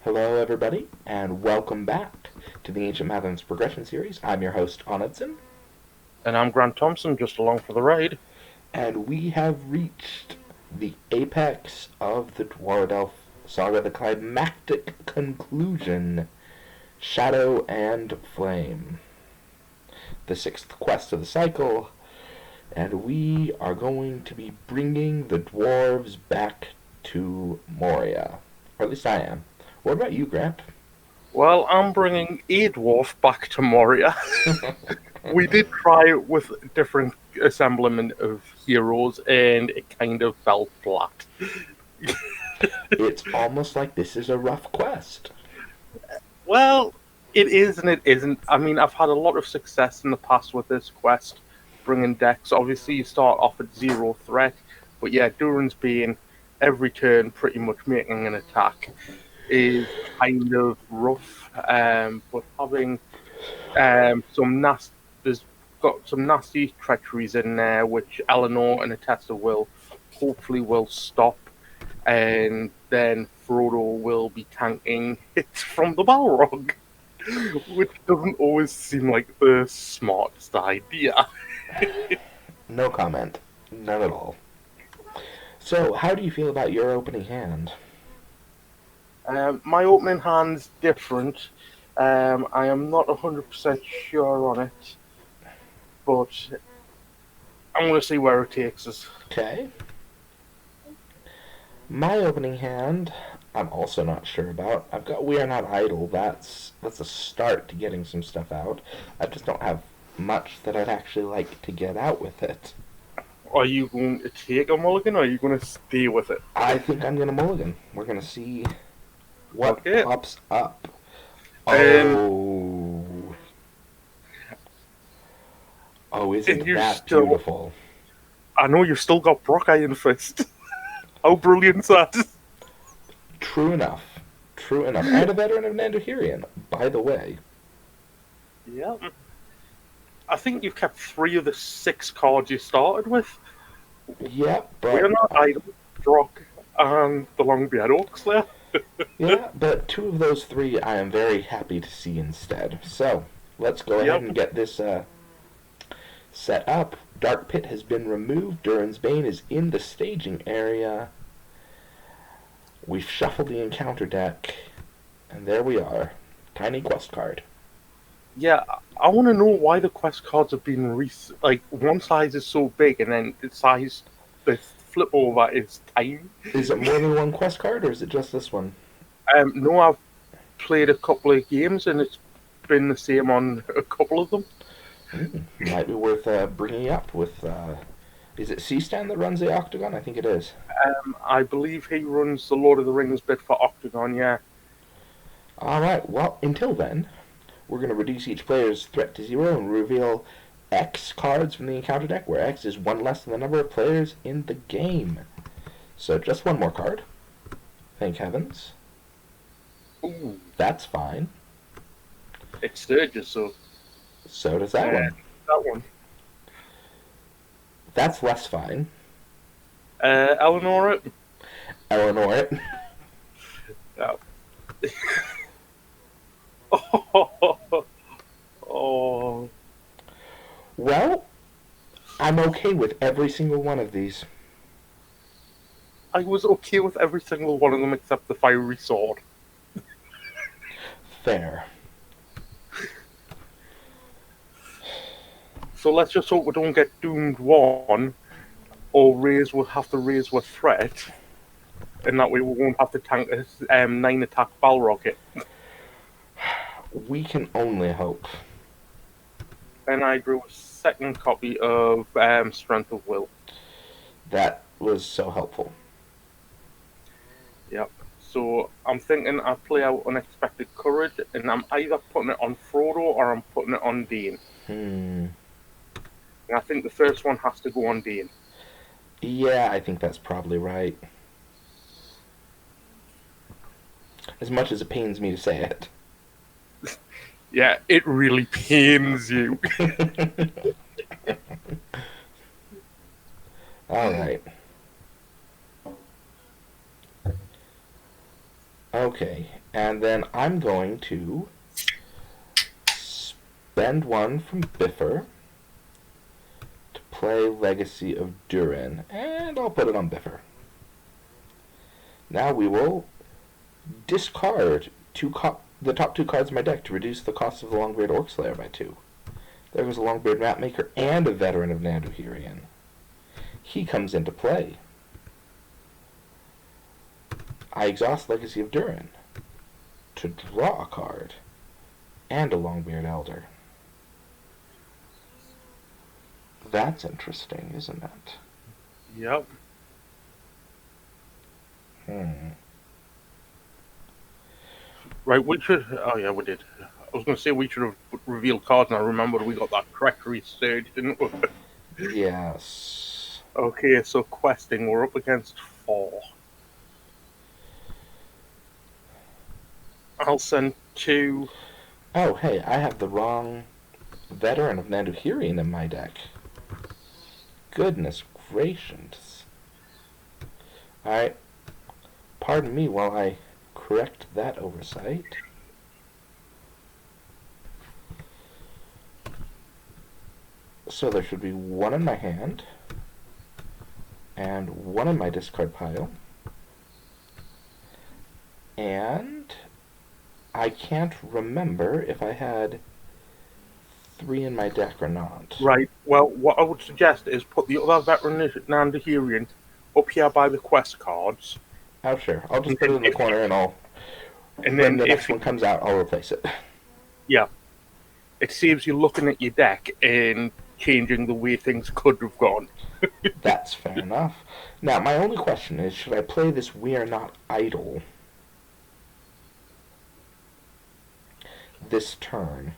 Hello, everybody, and welcome back to the Ancient Mathoms progression series. I'm your host, Onidson, And I'm Grant Thompson, just along for the ride. and we have reached the apex of the Dwarrowdelf saga, the climactic conclusion, Shadow and Flame, the sixth quest of the cycle, and we are going to be bringing the dwarves back to Moria. Or at least I am. What about you, Grant? Well, I'm bringing a dwarf back to Moria. We did try it with different assemblement of heroes, and it kind of fell flat. It's almost like this is a rough quest. Well, it is and it isn't. I mean, I've had a lot of success in the past with this quest, bringing decks. Obviously, you start off at zero threat, but yeah, Durin's Bane every turn pretty much making an attack is kind of rough. But having there's got some nasty treacheries in there, which Eleanor and Atessa will stop, and then Frodo will be tanking hits from the Balrog, which doesn't always seem like the smartest idea. No comment. None at all. So, how do you feel about your opening hand? My opening hand's different. I am not 100% sure on it, but I'm going to see where it takes us. Okay. My opening hand, I'm also not sure about. I've got We Are Not Idle. That's a start to getting some stuff out. I just don't have much that I'd actually like to get out with it. Are you going to take a mulligan, or are you going to stay with it? I think I'm gonna mulligan. We're gonna see what Okay. pops up. And Oh, oh, and isn't you that still, beautiful? I know you've still got Brock Iron Fist. How brilliant is that? True enough. True enough. And a veteran of Nandahirian, by the way. Yeah. I think you've kept 3 of the 6 cards you started with. Yeah, We're but not idle, Brock, and the Longbeard Orcs there. yeah, but 2 of those 3 I am very happy to see instead. So let's go ahead Yep. and get this set up. Dark Pit has been removed. Durin's Bane is in the staging area. We've shuffled the encounter deck, and there we are. Tiny quest card. Yeah, I want to know why the quest cards have been like one size is so big and then the flip over is tiny. Is it more than one quest card, or is it just this one? No, I've played a couple of games and it's been the same on a couple of them. Might be worth bringing up with. Is it C-Stan that runs the Octagon? I think it is. I believe he runs the Lord of the Rings bit for Octagon. Yeah. Alright, well, until then, we're going to reduce each player's threat to 0 and reveal X cards from the encounter deck, where X is 1 less than the number of players in the game. So just 1 more card. Thank heavens. Ooh, That's fine. it surges. So So does that one. that one. That's less fine. Eleanor. Eleanor it. Yeah. Oh, Well, I'm okay with every single one of these. I was okay with every single one of them except the fiery sword. Fair. So let's just hope we don't get doomed one, or we'll have to raise with threat, and that way we won't have to tank a 9 attack Balrog hit. We can only hope. And I drew a second copy of Strength of Will. That was so helpful. Yep. So I'm thinking I play out Unexpected Courage, and I'm either putting it on Frodo or I'm putting it on Dane. Hmm. And I think the first one has to go on Dane. Yeah, I think that's probably right. As much as it pains me to say it. Yeah, it really pains you. Alright. Okay, and then I'm going to spend one from Biffer to play Legacy of Durin, and I'll put it on Biffer. Now we will discard the top two cards of my deck to reduce the cost of the Longbeard Orcslayer by 2. There goes a Longbeard Mapmaker and a Veteran of Nanduhirian. He comes into play. I exhaust Legacy of Durin to draw a card and a Longbeard Elder. That's interesting, isn't it? Yep. Right, we should... Oh, yeah, we did. I was going to say we should have revealed cards, and I remembered we got that treachery stage, didn't we? Yes. Okay, so questing, we're up against 4. I'll send 2. Oh, hey, I have the wrong Veteran of Nanduhirian in my deck. Goodness gracious. Alright. Pardon me while I correct that oversight. So there should be 1 in my hand, and 1 in my discard pile, and I can't remember if I had 3 in my deck or not. Right, well, what I would suggest is put the other Veteran Nandahirian up here by the quest cards. Oh, sure. I'll just put it in the corner and And when then the if next one comes out, I'll replace it. Yeah. It saves you looking at your deck and changing the way things could have gone. That's fair enough. Now, my only question is, should I play this We Are Not Idle this turn?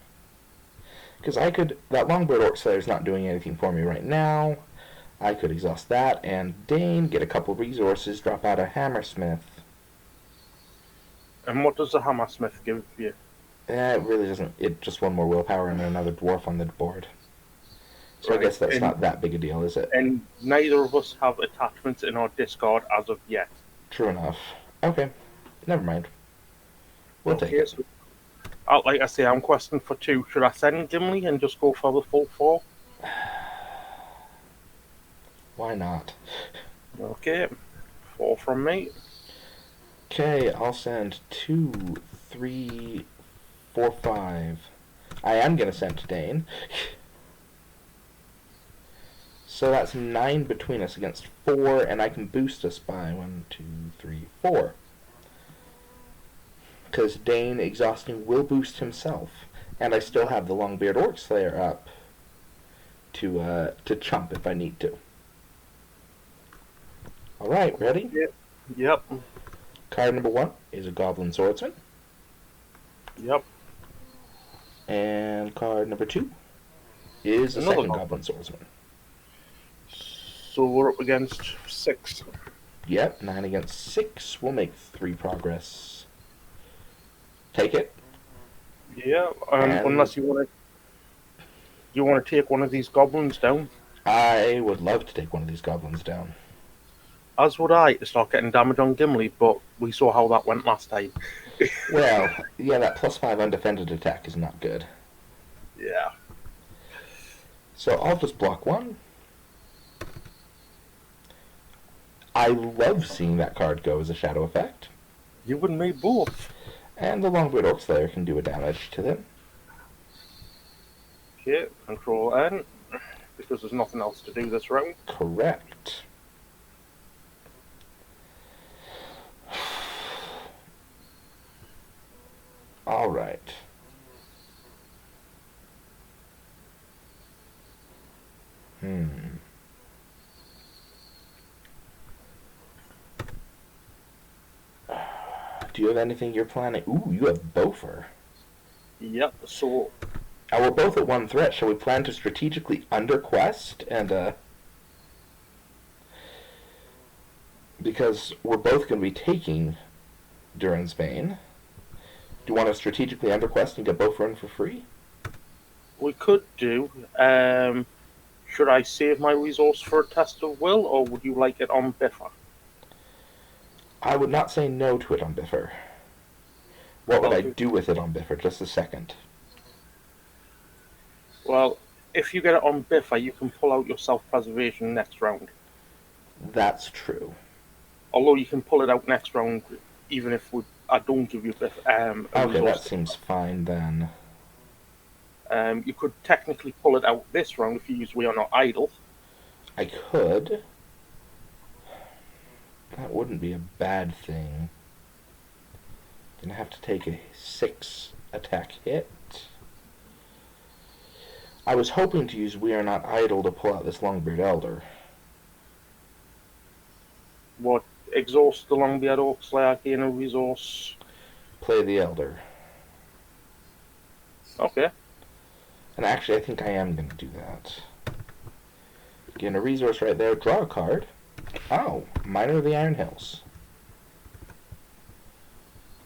Because I could... That Longbeard Orcslayer is not doing anything for me right now. I could exhaust that and Dane, get a couple resources, drop out a Hammersmith. And what does the Hammersmith give you? It really doesn't... It just 1 more willpower and another dwarf on the board. So Right, I guess that's not that big a deal, is it? And neither of us have attachments in our discard as of yet. True enough. Okay. Never mind. We'll take it. So, like I say, I'm questing for 2. Should I send Gimli and just go for the full 4? Why not? Okay. 4 from me. Okay, I'll send 2, 3, 4, 5. I am going to send to Dane. So that's 9 between us against 4, and I can boost us by 1, 2, 3, 4. Because Dane exhausting will boost himself. And I still have the Longbeard Orcslayer up to chump if I need to. Alright, ready? Yep. Card number 1 is a Goblin Swordsman. Yep. And card number 2 is a Another second Goblin. Goblin Swordsman. So we're up against 6. Yep, 9 against 6. We'll make 3 progress. Take it. Yeah, And- unless you want to take one of these goblins down. I would love to take one of these goblins down. As would I, to start getting damage on Gimli, but we saw how that went last time. Well, yeah, that +5 undefended attack is not good. Yeah. So I'll just block 1. I love seeing that card go as a shadow effect. You and me both. And the Longbeard Orcslayer can do a damage to them. Okay, control N, because there's nothing else to do this round. Correct. All right. Do you have anything you're planning? Ooh, you have Bofer. Yep, so We're both at 1 threat. Shall we plan to strategically underquest and, because we're both going to be taking Durin's Bane. Do you want to strategically underquest and get Bofer in for free? we could do. Should I save my resource for a test of will, or would you like it on Biffa? I would not say no to it on Biffer. What would I'll I do. do with it on Biffer? Just a second. Well, if you get it on Biffa, you can pull out your self-preservation next round. That's true. Although you can pull it out next round, even if I don't give you a Okay, that resource. seems fine then. You could technically pull it out this round if you use We Are Not Idle. I could. That wouldn't be a bad thing. Gonna have to take a 6 attack hit. I was hoping to use We Are Not Idle to pull out this Longbeard Elder. What, exhaust the Longbeard Orc Slayer, gain a resource? Play the Elder. Okay. And actually, I think I am going to do that. Gain a resource right there. Draw a card. Oh, Miner of the Iron Hills.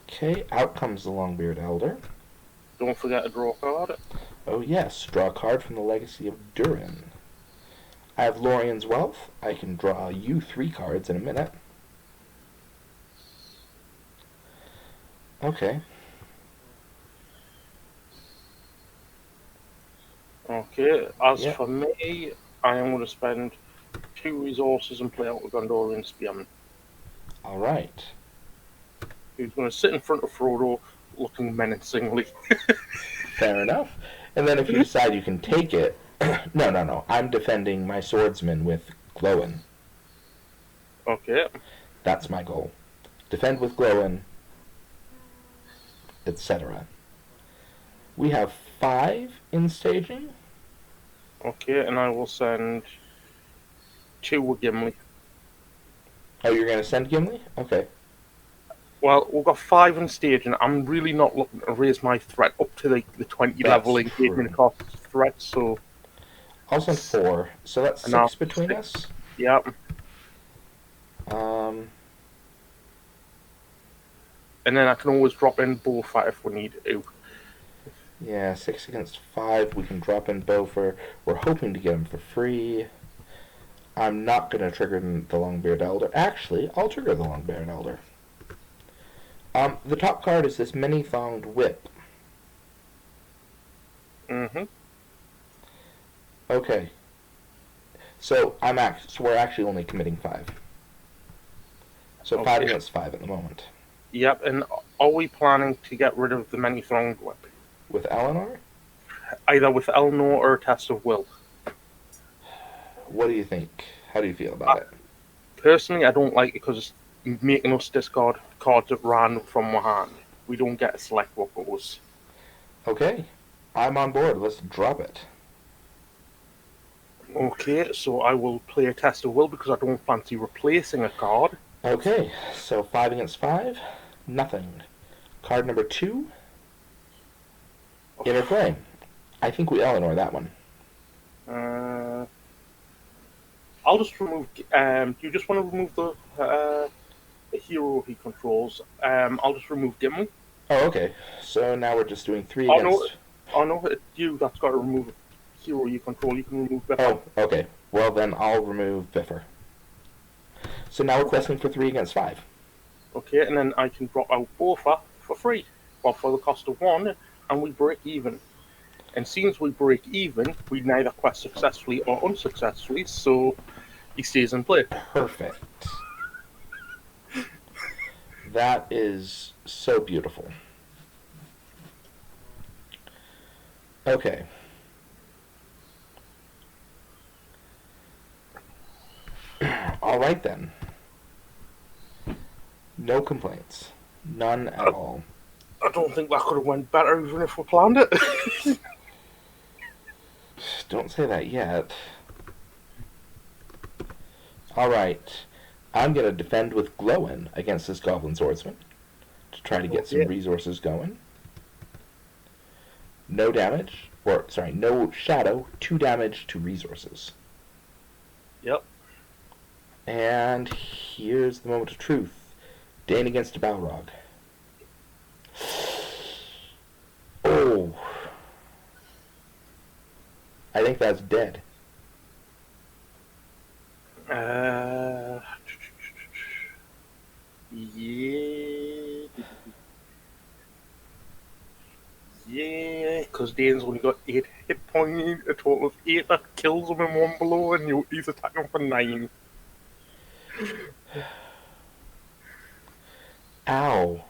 Okay, out comes the Longbeard Elder. Don't forget to draw a card. Oh yes, draw a card from the Legacy of Durin. I have Lorien's Wealth. I can draw you 3 cards in a minute. Okay. Okay, as Yep. for me, I am going to spend 2 resources and play out the Gondorian Spearman, Alright. who's going to sit in front of Frodo looking menacingly. Fair enough. And then if you decide you can take it... No. I'm defending my swordsman with Glowin. Okay. That's my goal. Defend with Glowin, etc. We have 5 in staging. Okay, and I will send 2 with Gimli. Oh, you're going to send Gimli? Okay. Well, we've got 5 in stage, and I'm really not looking to raise my threat up to the 20 That's level engagement true. cost threat, so... I'll send 4. So that's And I'll 6 between 6. us. Yeah. And then I can always drop in Bullfight if we need to. Yeah, 6 against 5. We can drop in Beaufort. We're hoping to get him for free. I'm not going to trigger the Longbeard Elder. Actually, I'll trigger the Longbeard Elder. The top card is this many-thonged whip. Mm-hmm. Okay. So we're actually only committing 5. So 5 Okay. against 5 at the moment. Yep, and are we planning to get rid of the many-thronged whip? With Eleanor? Either with Elnor or a Test of Will. What do you think? How do you feel about it? Personally, I don't like it because it's making us discard cards at random from our hand. We don't get to select what goes. Okay. I'm on board. Let's drop it. Okay, so I will play a Test of Will because I don't fancy replacing a card. Okay, so 5 against 5. Nothing. Card number 2. Inner Flame. I think we Eleanor that one. I'll just remove... do you just want to remove the hero he controls? I'll just remove Gimli. Oh, okay. So now we're just doing 3 against... Oh, no, it's you that's got to remove a hero you control. You can remove Biffa. Oh, okay. Well, then I'll remove Biffer. So now we're questing for 3 against 5. Okay, and then I can drop out Bofa for free. Well, for the cost of 1, and we break even. And since we break even, we neither quest successfully or unsuccessfully, so he stays in play. Perfect. That is so beautiful. Okay. All right then. No complaints. None at all. I don't think that could have went better even if we planned it. Don't say that yet. All right. I'm going to defend with Glowin against this Goblin Swordsman to try to get some resources going. No damage, no shadow, 2 damage to resources. Yep. And here's the moment of truth. Dane against a Balrog. Oh. I think that's dead. Yeah. 2 Yeah, because Dane's only got 8 hit points, a total of 8 that kills him in one blow, and he's attacking for 9. Ow.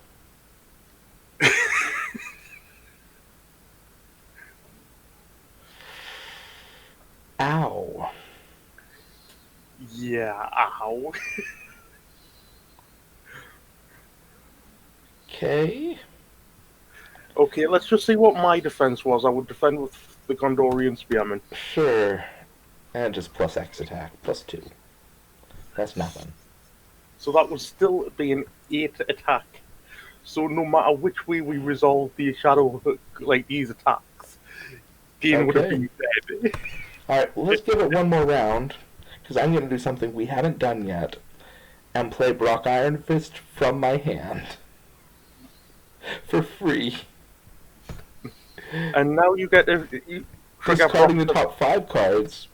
Ow. Yeah, ow. Okay. Okay, let's just see what my defense was. I would defend with the Gondorian Spearman. Sure. And just plus X attack. Plus 2. That's nothing. So that would still be an 8 attack. So no matter which way we resolve the shadow, like these attacks, Dane would have Okay. been dead. Alright, let's give it one more round. Because I'm going to do something we haven't done yet. And play Brock Iron Fist from my hand. For free. And now you get to Discarding the top 5 cards.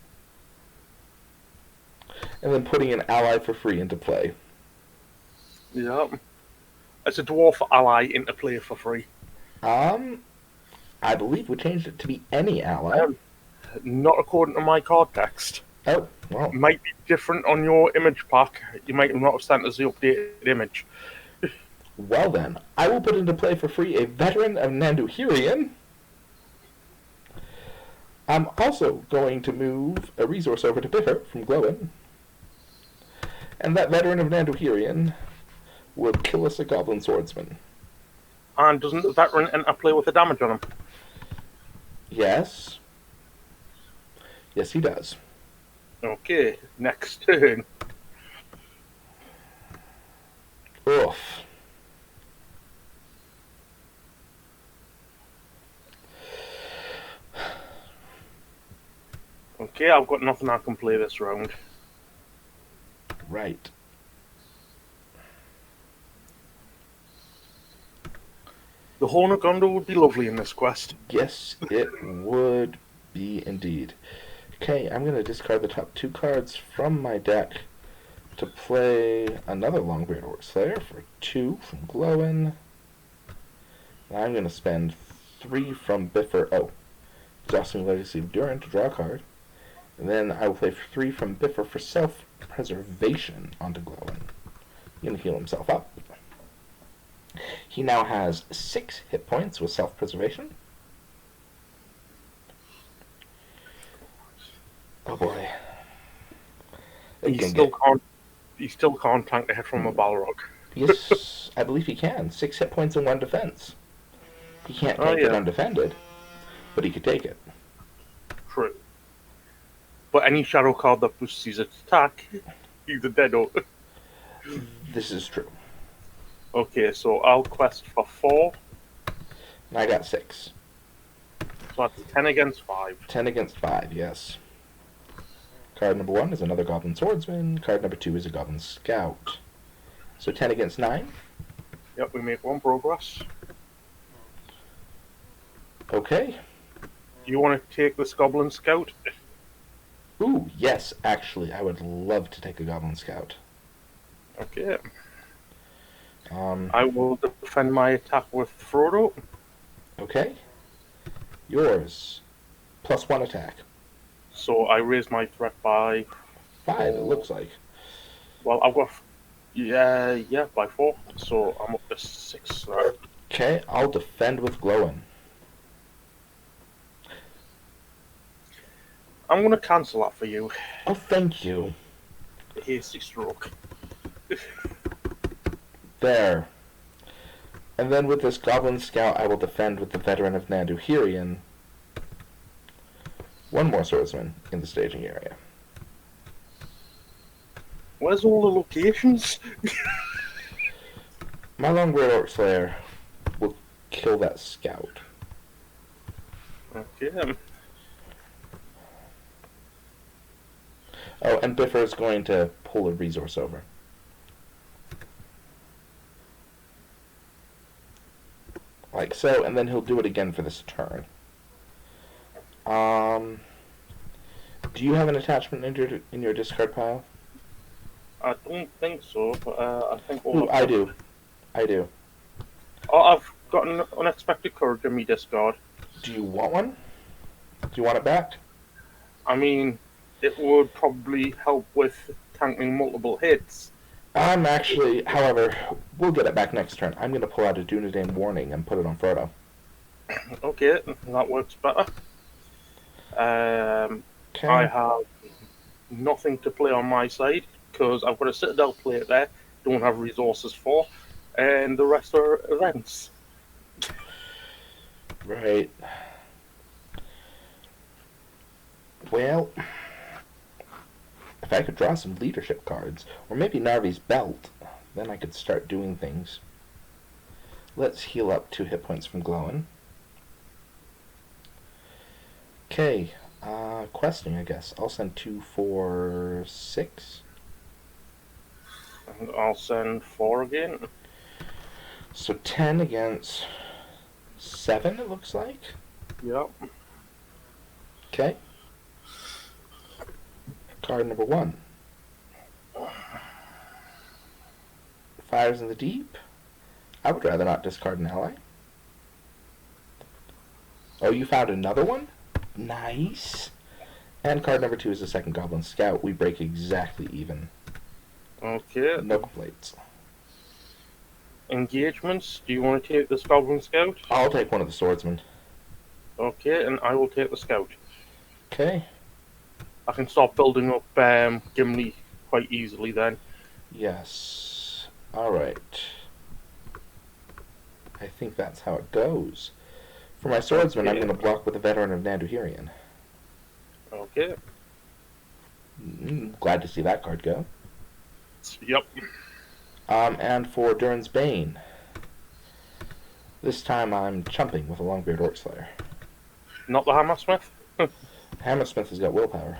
And then putting an ally for free into play. Yeah. As a dwarf ally into play for free. I believe we changed it to be any ally. Not according to my card text. Oh, well. It might be different on your image pack. You might not have sent us the updated image. Well then, I will put into play for free a veteran of Nanduhirian. I'm also going to move a resource over to Biffer from Glowin. And that veteran of Nanduhirian would kill us a Goblin Swordsman. And doesn't the veteran enter play with the damage on him? Yes. Yes, he does. Okay, next turn. Oof. Okay, I've got nothing I can play this round. Right. The Horn of Gondor would be lovely in this quest. Yes, it would be indeed. Okay, I'm going to discard the top 2 cards from my deck to play another Longbeard Orc Slayer for 2 from Glowin. And I'm going to spend 3 from Biffer. Oh, Exhausting Legacy of Durin to draw a card. And then I will play 3 from Biffer for self-preservation onto Glowin. He's going to heal himself up. He now has 6 hit points with self-preservation. Oh boy. He still can't tank a hit from a Balrog. Yes, I believe he can. 6 hit points and 1 defense. He can't take it undefended, but he could take it. True. But any shadow card that boosts his attack, he's a deado. This is true. Okay, so I'll quest for 4. And I got 6. So that's 10 against 5. 10 against 5, yes. Card number 1 is another Goblin Swordsman. Card number 2 is a Goblin Scout. So 10 against 9. Yep, we make 1 progress. Okay. You want to take this Goblin Scout? Ooh, yes, actually, I would love to take a Goblin Scout. Okay. I will defend my attack with Frodo. Okay. Yours. Plus 1 attack. So I raise my threat by 5, it looks like. Well, I've got by 4. So I'm up to 6 now. Okay, I'll defend with Glowin. I'm gonna cancel that for you. Oh, thank you. Hasty stroke. There. And then with this Goblin Scout, I will defend with the Veteran of Nanduhirian. 1 more swordsman in the staging area. Where's all the locations? My Longbeard Orc Slayer will kill that scout. Okay. Oh, and Biffer is going to pull a resource over. Like so, and then he'll do it again for this turn. Do you have an attachment in your discard pile? I don't think so, but I think Ooh, I do. I do. Oh, I've got an unexpected courage in me discard. Do you want one? Do you want it back? I mean, it would probably help with tanking multiple hits. I'm actually, however, we'll get it back next turn. I'm going to pull out a Durin warning and put it on Frodo. Okay, that works better. Okay. I have nothing to play on my side because I've got a Citadel plate there, don't have resources for, and the rest are events. Right. Well, if I could draw some leadership cards, or maybe Narvi's Belt, then I could start doing things. Let's heal up 2 hit points from glowing. Okay, questing, I guess. I'll send 2 for 6. And I'll send 4 again. So 10 against 7, it looks like. Yep. Okay. Card number 1. Fires in the deep. I would rather not discard an ally. Oh, you found another one? Nice. And card number 2 is the second Goblin Scout. We break exactly even. Okay. No complaints. Engagements. Do you want to take the Goblin Scout? I'll take one of the Swordsmen. Okay, and I will take the Scout. Okay. I can start building up Gimli quite easily then. Yes. Alright. I think that's how it goes. For my Swordsman, I'm going to block with a Veteran of Nanduhirian. Okay. Glad to see that card go. Yep. And for Durin's Bane, this time I'm chumping with a Longbeard Orc Slayer. Not the Hammersmith? Hammersmith has got willpower.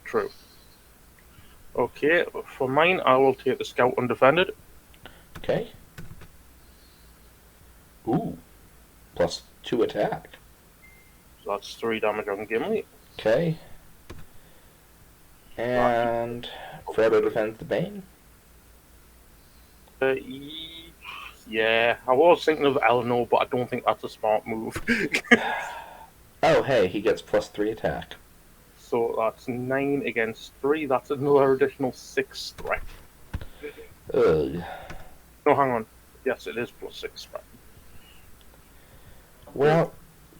True. Okay, for mine, I will take the Scout undefended. Okay. Ooh. Plus 2 attack. So that's 3 damage on Gimli. Okay. And Frodo defends the Bane. Yeah, I was thinking of Eleanor, but I don't think that's a smart move. Oh, hey, he gets plus 3 attack. So that's 9 against 3. That's another additional 6 threat. Ugh. No, hang on. Yes, it is plus 6 threat. Well,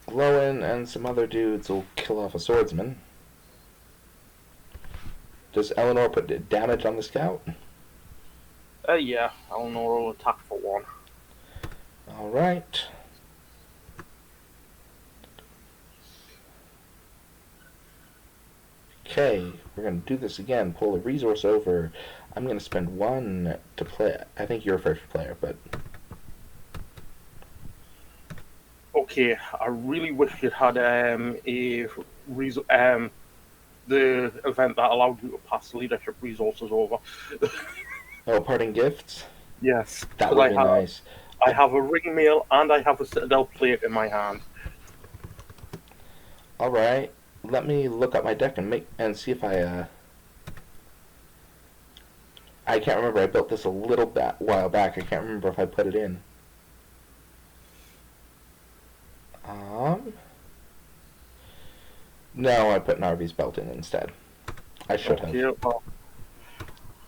Glowin and some other dudes will kill off a Swordsman. Does Eleanor put damage on the Scout? Yeah, Eleanor will attack for 1. Alright. Okay, we're going to do this again. Pull a resource over. I'm going to spend 1 to play. I think you're first player, but... Okay, I really wish you'd had the event that allowed you to pass leadership resources over. Oh, parting gifts? Yes. That would be nice. I have a ring mail and I have a Citadel plate in my hand. Alright. Let me look up my deck and see if I can't remember. I built this a little while back. I can't remember if I put it in. No, I put Narvi's Belt in instead. I should have. Yeah, well,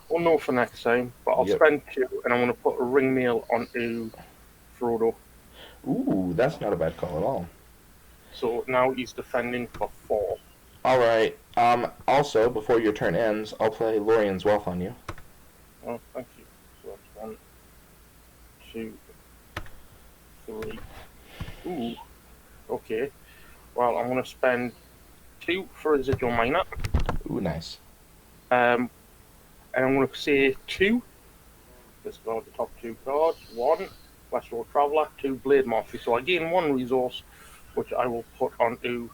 we'll know for next time, but I'll spend 2 and I'm going to put a ring mail onto Frodo. Ooh, that's not a bad call at all. So now he's defending for 4. Alright, also, before your turn ends, I'll play Lorien's Wealth on you. Oh, thank you. So that's 1, 2, 3. Ooh. Okay. Well, I'm going to spend 2 for Residual Miner. Ooh, nice. And I'm going to say 2. Discard the top 2 cards. 1, Westworld Traveller. 2, Blade Morphy. So I gain 1 resource, which I will put onto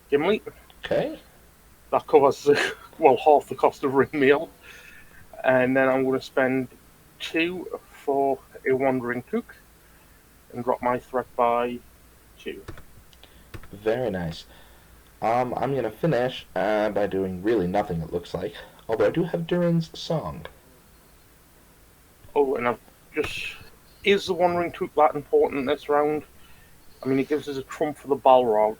Gimli. Okay. That covers, well, half the cost of ring mail. And then I'm going to spend 2 for a Wandering Cook and drop my threat by 2. Very nice. I'm going to finish by doing really nothing, it looks like. Although I do have Durin's Song. Oh, and I've just is the One Ring Took that important this round? I mean, it gives us a trump for the Balrog.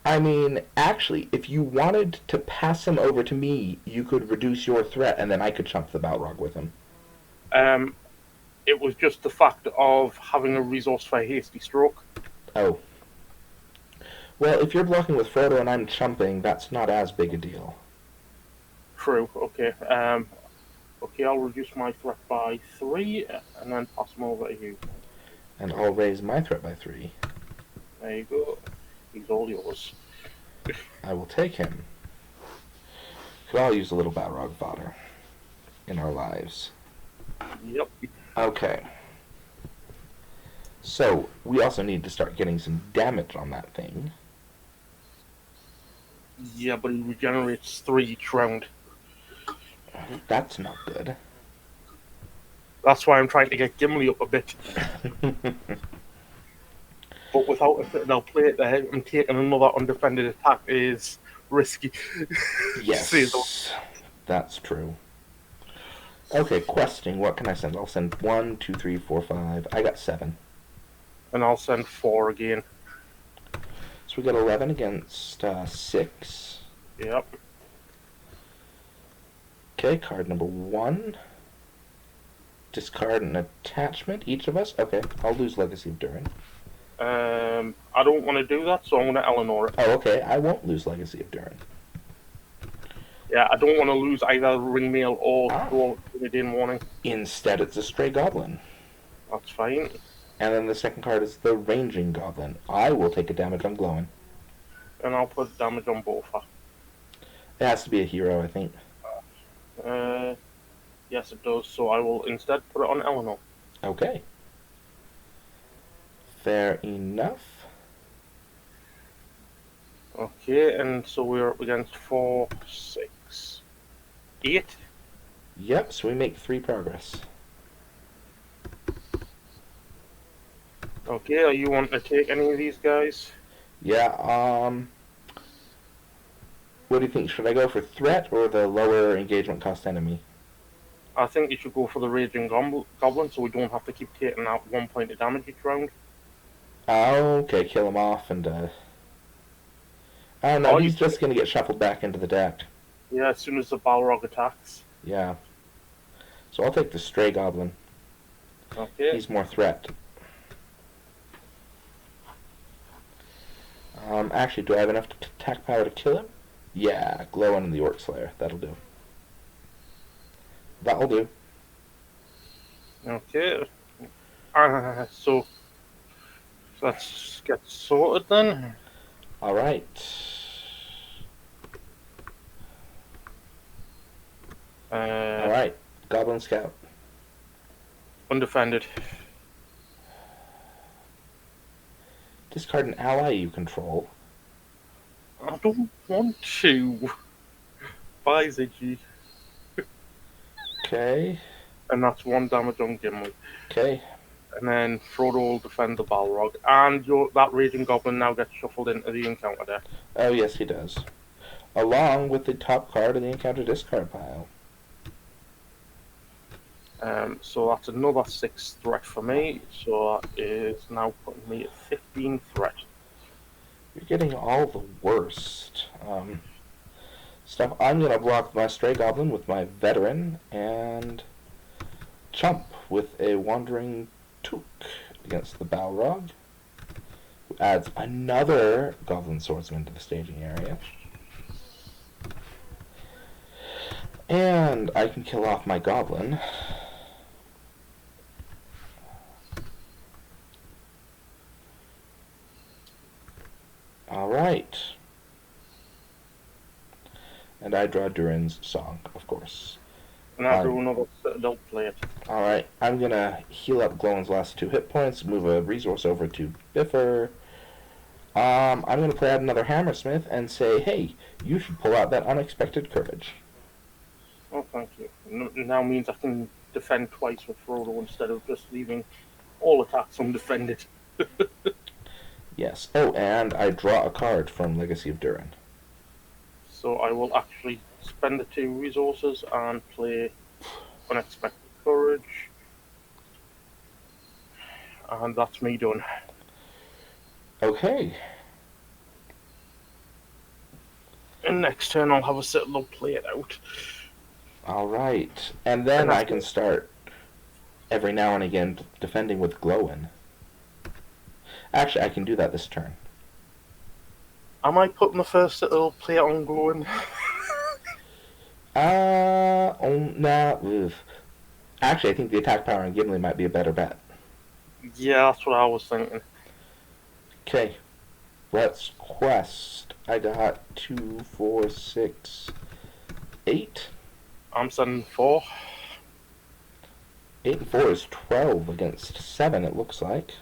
I mean, actually, if you wanted to pass him over to me, you could reduce your threat, and then I could chump the Balrog with him. Um, it was just the fact of having a resource for hasty stroke. Oh. Well, if you're blocking with Frodo and I'm chumping, that's not as big a deal. True. Okay. Okay, I'll reduce my threat by 3, and then pass him over to you. And I'll raise my threat by 3. There you go. He's all yours. I will take him. Could all use a little Balrog fodder in our lives. Yep. Okay. So, we also need to start getting some damage on that thing. Yeah, but he regenerates 3 each round. That's not good. That's why I'm trying to get Gimli up a bit. But without a fit, they'll play it there, and taking another undefended attack is risky. Yes, that's true. Okay, questing. What can I send? I'll send 1, 2, 3, 4, 5. I got 7. And I'll send 4 again. So we got 11 against 6. Yep. Okay, card number 1. Discard an attachment, each of us. Okay, I'll lose Legacy of Durin. I don't want to do that, so I'm going to Eleanor it. Oh, okay, I won't lose Legacy of Durin. Yeah, I don't want to lose either Ringmail or Grenadier Warning. Instead, it's a Stray Goblin. That's fine. And then the second card is the Ranging Goblin. I will take a damage on Glowing. And I'll put damage on Bofa. It has to be a hero, I think. Yes, it does, so I will instead put it on Eleanor. Okay. Fair enough. Okay, and so we're up against 4, 6, 8. Yep, so we make 3 progress. Okay, are you wanting to take any of these guys? Yeah, what do you think? Should I go for threat or the lower engagement cost enemy? I think you should go for the Raging Goblin so we don't have to keep taking out 1 point of damage each round. Okay, kill him off and, oh no, he's just gonna get shuffled back into the deck. Yeah, as soon as the Balrog attacks. Yeah. So I'll take the Stray Goblin. Okay. He's more threat. Actually, do I have enough attack power to kill him? Yeah, Glowing and the Orc Slayer. That'll do. That'll do. Okay. So let's get sorted then. Alright. Alright. Goblin Scout. Undefended. Discard an ally you control. I don't want to. Bye, Ziggy. Okay. And that's 1 damage on Gimli. Okay. And then Frodo will defend the Balrog. And that Raging Goblin now gets shuffled into the encounter deck. Oh, yes, he does. Along with the top card of the encounter discard pile. So that's another 6 threat for me. So that is now putting me at 15 threat. You're getting all the worst stuff. I'm going to block my Stray Goblin with my Veteran and chump with a Wandering Took against the Balrog, who adds another Goblin Swordsman to the staging area. And I can kill off my Goblin. Alright. And I draw Durin's Song, of course. And I'll do another Citadel play it. Alright, I'm gonna heal up Glowin's last 2 hit points, move a resource over to Biffer. I'm gonna play out another Hammersmith and say, hey, you should pull out that Unexpected Courage. Oh, thank you. Now means I can defend twice with Frodo instead of just leaving all attacks undefended. Yes. Oh, and I draw a card from Legacy of Durin. So I will actually spend the 2 resources and play Unexpected Courage. And that's me done. Okay. And next turn I'll have a Citadel play it out. All right. And And then that's I can start every now and again defending with glowing. Actually, I can do that this turn. Am I putting the first Citadel play it on glowing? Nah. Ugh. Actually, I think the attack power on Gimli might be a better bet. Yeah, that's what I was thinking. Okay. Let's quest. I got 2, 4, 6, 8. I'm sending 4. 8 and 4 is 12 against 7, it looks like.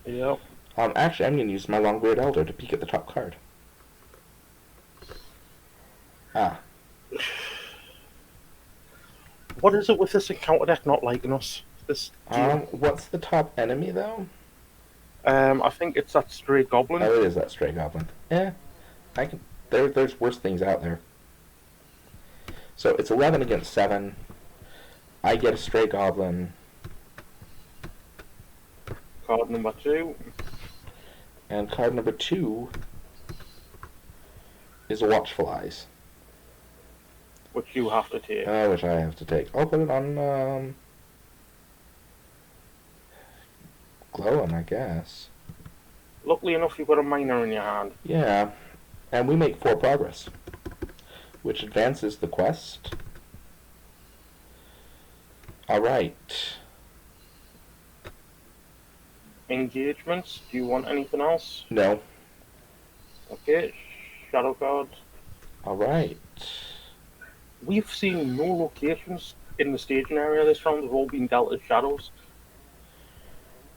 Yep. Actually, I'm going to use my Longbeard Elder to peek at the top card. Ah. What is it with this encounter deck not liking us? What's the top enemy, though? I think it's that stray goblin. Oh, it is that stray goblin. Yeah. There's worse things out there. So it's 11 against 7. I get a stray goblin. Card number 2. And card number 2 is a Watchful Eyes. Which you have to take. Which I have to take. I'll put it on, glowing, I guess. Luckily enough, you've got a miner in your hand. Yeah. And we make 4 progress, which advances the quest. Alright. Engagements. Do you want anything else? No. Okay. Shadow card. Alright. We've seen no locations in the staging area this round. They've all been dealt as shadows.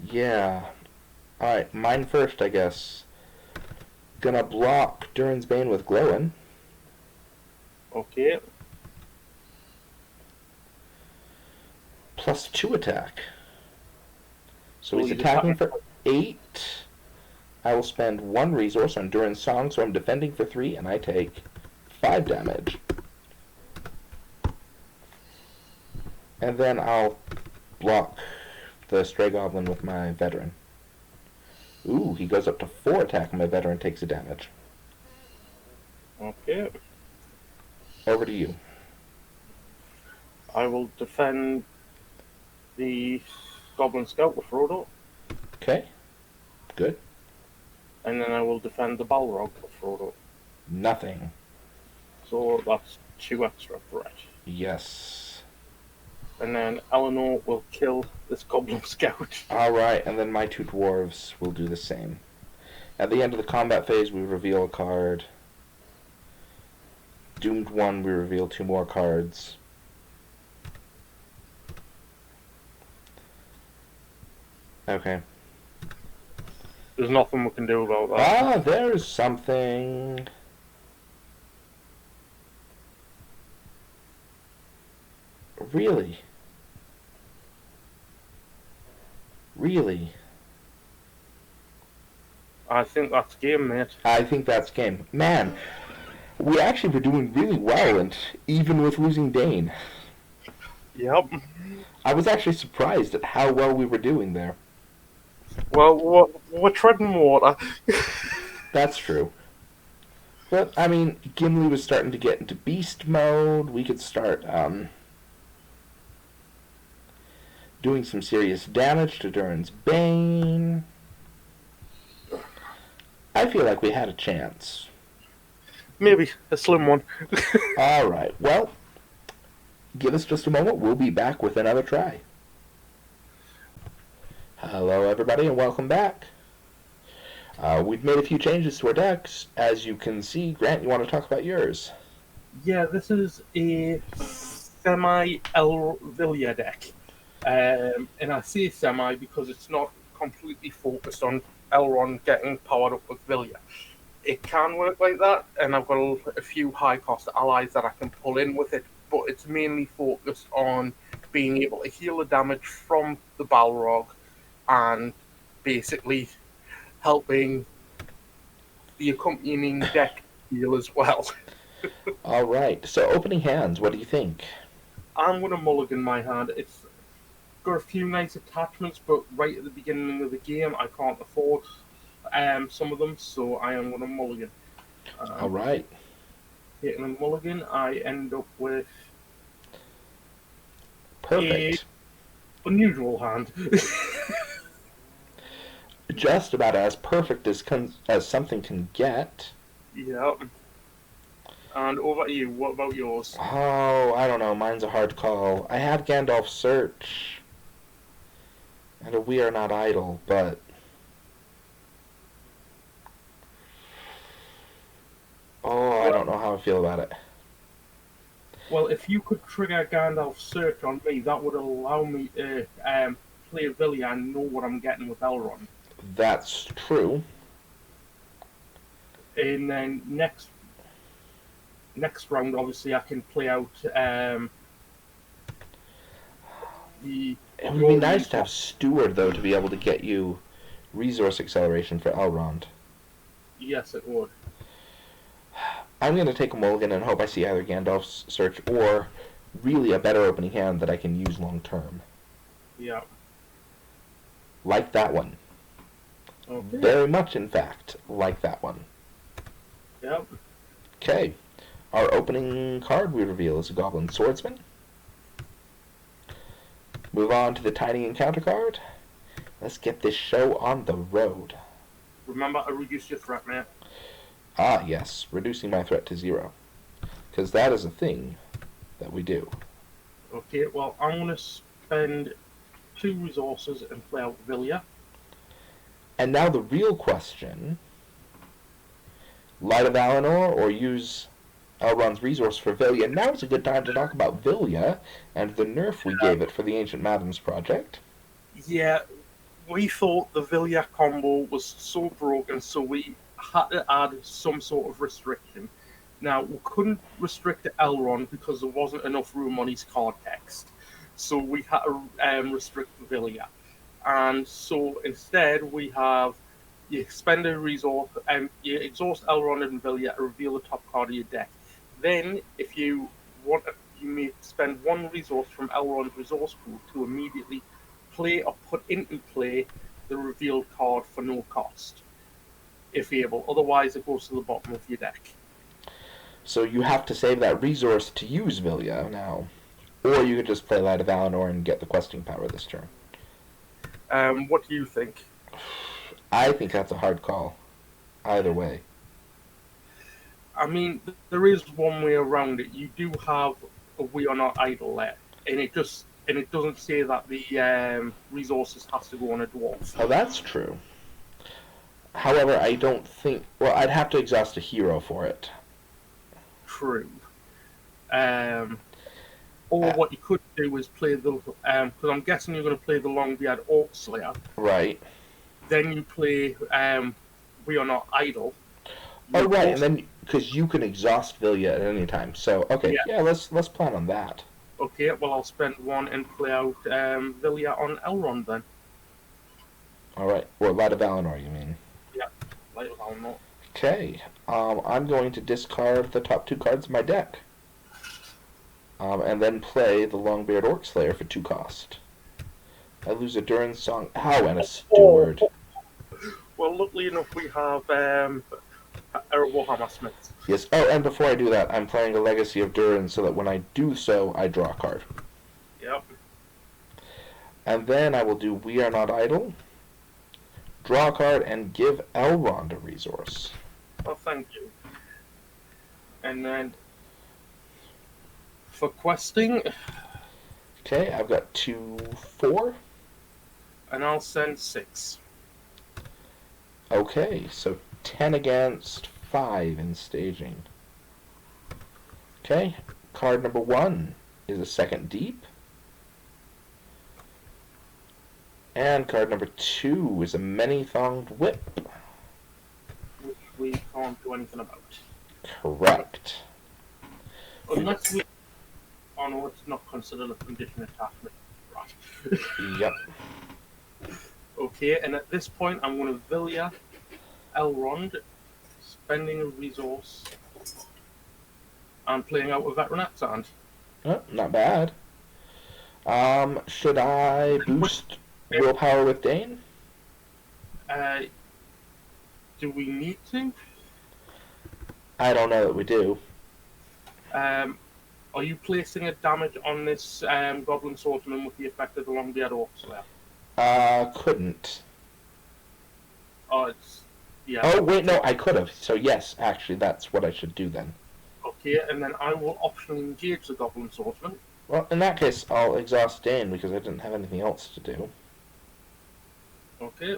Yeah. Alright, mine first, I guess. Gonna block Durin's Bane with glowing. Okay. +2 attack. So he's he's attacking for 8. I will spend 1 resource on Durin's Song, so I'm defending for 3, and I take 5 damage. And then I'll block the Stray Goblin with my Veteran. Ooh, he goes up to 4 attack, and my Veteran takes a damage. Okay. Over to you. I will defend the Goblin Scout with Frodo. Okay. Good. And then I will defend the Balrog with Frodo. Nothing. So that's 2 extra threat. Yes. And then Eleanor will kill this Goblin Scout. Alright, and then my 2 dwarves will do the same. At the end of the combat phase, we reveal a card. Doomed 1, we reveal 2 more cards. Okay. There's nothing we can do about that. Ah, there's something. Really? Really? I think that's game, mate. I think that's game. Man, we actually were doing really well, and even with losing Dane. Yep. I was actually surprised at how well we were doing there. Well, we're treading water. That's true. But, I mean, Gimli was starting to get into beast mode. We could start, doing some serious damage to Durin's Bane. I feel like we had a chance. Maybe a slim one. Alright, well, give us just a moment. We'll be back with another try. Hello, everybody, and welcome back. We've made a few changes to our decks. As you can see, Grant, you want to talk about yours? Yeah, this is a semi-Elvillia deck. And I say semi because it's not completely focused on Elrond getting powered up with Villia. It can work like that, and I've got a few high-cost allies that I can pull in with it, but it's mainly focused on being able to heal the damage from the Balrog and basically helping the accompanying deck heal as well. Alright, so opening hands, what do you think? I'm going to mulligan my hand. got a few nice attachments, but right at the beginning of the game, I can't afford some of them, so I am going to mulligan. All right. Taking a mulligan, I end up with a Perfect. unusual hand. Just about as perfect as something can get. Yeah. And over to you. What about yours? Oh, I don't know. Mine's a hard call. I have Gandalf's Search and a We Are Not Idle, but I Well, don't know how I feel about it. well, if you could trigger Gandalf's search on me, that would allow me to play Villia and know what I'm getting with Elrond. That's true. And then next round, obviously, I can play out the It would be your nice to have resource. Steward, though, to be able to get you resource acceleration for Elrond. Yes, it would. I'm going to take a mulligan and hope I see either Gandalf's Search or really a better opening hand that I can use long term. Yeah. Like that one. Okay. Very much, in fact, like that one. Yep. Okay. Our opening card we reveal is a Goblin Swordsman. Move on to the tiny encounter card. Let's get this show on the road. Remember to reduce your threat, mate. Ah, yes, reducing my threat to 0. Because that is a thing that we do. Okay, well, I'm going to spend 2 resources and play out Villia. And now the real question, Light of Valinor or use Elrond's resource for Villia? Now is a good time to talk about Villia and the nerf we gave it for the Ancient Mathoms project. Yeah, we thought the Villia combo was so broken, so we had to add some sort of restriction. Now, we couldn't restrict Elrond because there wasn't enough room on his card text. So we had to restrict Villia. And so instead, we have you spend a resource, you exhaust Elrond and Villia to reveal the top card of your deck. Then, if you want, you may spend 1 resource from Elrond's resource pool to immediately play or put into play the revealed card for no cost, if able. Otherwise, it goes to the bottom of your deck. So you have to save that resource to use Villia now. Or you could just play Light of Valinor and get the questing power this turn. What do you think? I think that's a hard call. Either way. I mean, there is one way around it. You do have a We Are Not Idle there, and it doesn't say that the resources has to go on a dwarf. Oh, that's true. However, I don't think... Well, I'd have to exhaust a hero for it. True. Or what you could do is play the... Because I'm guessing you're going to play the Longbeard Orc Slayer. Right. Then you play We Are Not Idle. Oh, right, and then... Because you can exhaust Villia at any time. So, okay, yeah, let's plan on that. Okay, well, I'll spend 1 and play out Villia on Elrond then. Alright, or Light of Valinor, you mean? Yeah, Light of Valinor. Okay, I'm going to discard the top 2 cards of my deck. And then play the Longbeard Orc Slayer for 2 cost. I lose a Durin Song... How, and a Steward. Well, luckily enough, we have Warhammer Smiths. Yes, oh, and before I do that, I'm playing a Legacy of Durin so that when I do so, I draw a card. Yep. And then I will do We Are Not Idle, draw a card, and give Elrond a resource. Well, thank you. And then for questing, Okay, I've got 2, 4. and I'll send 6. Okay, so 10 against 5 in staging. Okay, card number 1 is a Second Deep. And card number 2 is a Many-Thonged Whip. Which we can't do anything about. Correct. Unless we... Oh no, it's not considered a condition attachment. Right. Yep. Okay, and at this point, I'm going to Villia Elrond, spending a resource, and playing out a Veteran Accent. Oh, not bad. Should I boost willpower with Dane? Uh, do we need to? I don't know that we do. Are you placing a damage on this Goblin Swordsman with the effect of the Long-Beard Orc Slayer? Couldn't. Oh, it's... Yeah. Oh, wait, no, I could have. So, yes, actually, that's what I should do then. Okay, and then I will optionally engage the Goblin Swordsman. Well, in that case, I'll exhaust Dane because I didn't have anything else to do. Okay,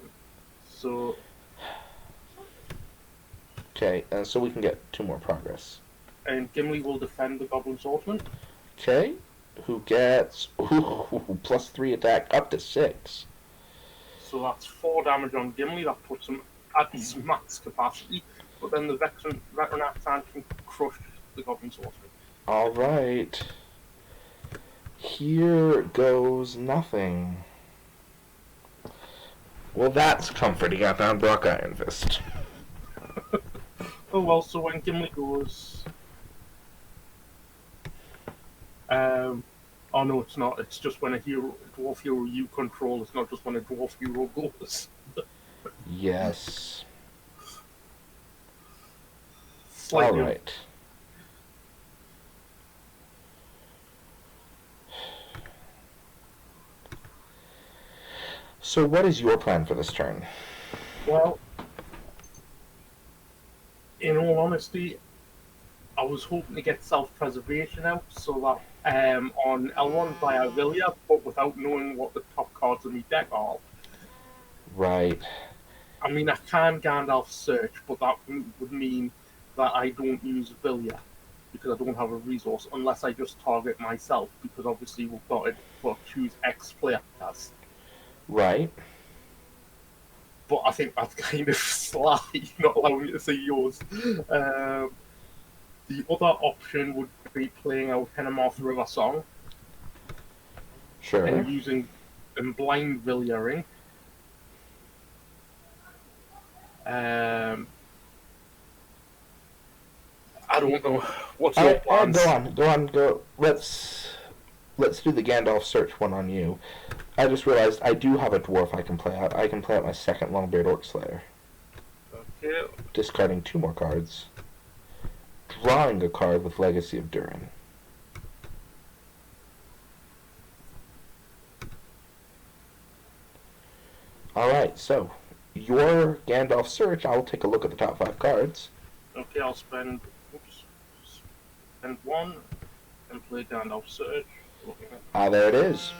so... Okay, so we can get 2 more progress. And Gimli will defend the Goblin Swordsman. Okay, who gets +3 attack up to 6. So that's 4 damage on Gimli. That puts him at his max capacity. But then the veteran accent can crush the Goblin Swordsman. Alright. Here goes nothing. Well, that's comforting. I found Brock Iron Fist. Oh well, so when Gimli goes... oh no, it's not. It's just when a dwarf hero you control. It's not just when a dwarf hero goes. Yes. Slightly. Alright. So what is your plan for this turn? Well, in all honesty, I was hoping to get self-preservation out so that on Elrond via Vilya, but without knowing what the top cards of my deck are. Right. I mean, I can Gandalf search, but that would mean that I don't use Vilya because I don't have a resource unless I just target myself, because obviously we've got it for choose X players. Right. But I think that's kind of sly, not allowing me to say yours. The other option would be playing out Hennemoth River Song. Sure. And using blind Vilyaring. I don't know. What's your plans? Go on. Let's do the Gandalf search one on you. I just realized I do have a dwarf I can play out. I can play out my second Longbeard Orc Slayer. Okay. Discarding 2 more cards. Drawing a card with Legacy of Durin. Alright, so your Gandalf search, I'll take a look at the top 5 cards. Okay, I'll spend 1 and play Gandalf search. There it is.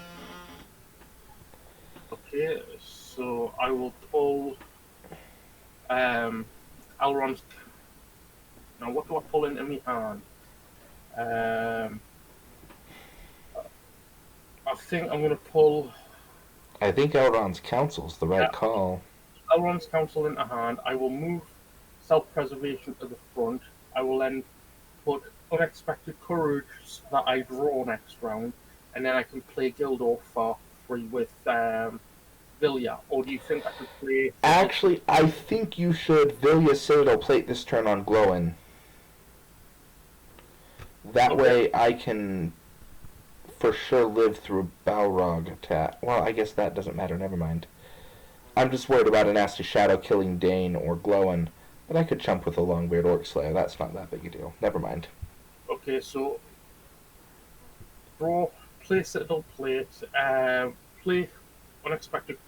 Okay, so I will pull Elrond's... Now, what do I pull into my hand? I think I'm going to pull... I think Elrond's Counsel's the right call. Elrond's Counsel into hand. I will move Self-Preservation to the front. I will then put Unexpected Courage that I draw next round, and then I can play Gildor for free with Vilya. Or do you think I could play... Actually, I think you should Vilya Citadel Plate this turn on Glowin. That way I can for sure live through a Balrog attack. Well, I guess that doesn't matter, never mind. I'm just worried about a nasty Shadow killing Dane or Glowin, but I could chump with a Longbeard Orc Slayer. That's not that big a deal. Never mind. Okay, so draw, play Citadel Plate, play Unexpected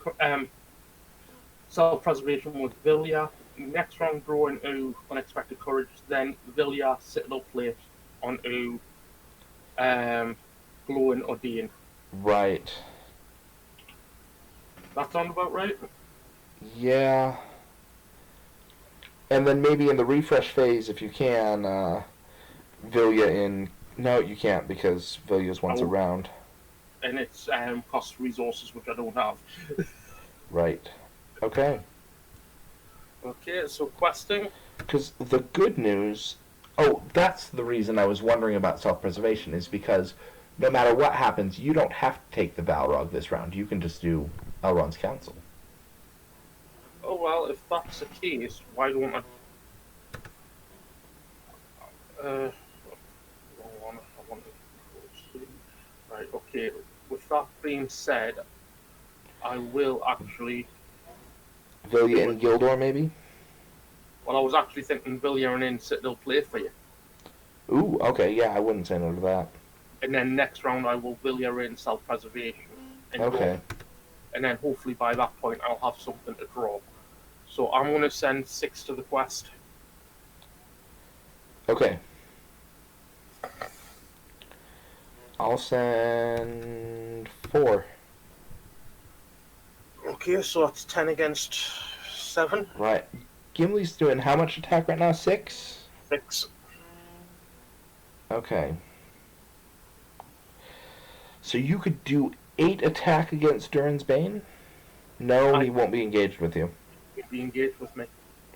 Self-Preservation with Vilya. Next round, draw into Unexpected Courage, then Vilya, Citadel Plate onto Glowin or Dane. Right. That sound about right? Yeah. And then maybe in the refresh phase, if you can, Vilya in... No, you can't, because Vilya's once around. And it's costs resources, which I don't have. Right. Okay. Okay, so questing. Because the good news... Oh, that's the reason I was wondering about self-preservation, is because no matter what happens, you don't have to take the Balrog this round. You can just do Elrond's Counsel. Oh, well, if that's the case, why don't I... Right, okay. With that being said, I will actually Vilya do and it. Gildor, maybe? Well, I was actually thinking Villiers and in Citadel play for you. Ooh, okay, yeah, I wouldn't say no to that. And then next round I will Villiers in self-preservation and go. Okay. And then hopefully by that point I'll have something to draw. So I'm going to send 6 to the quest. Okay. I'll send 4. Okay, so that's 10 against 7. Right. Gimli's doing how much attack right now? 6? 6. Okay. So you could do 8 attack against Durin's Bane? No, he won't be engaged with you. He'll be engaged with me.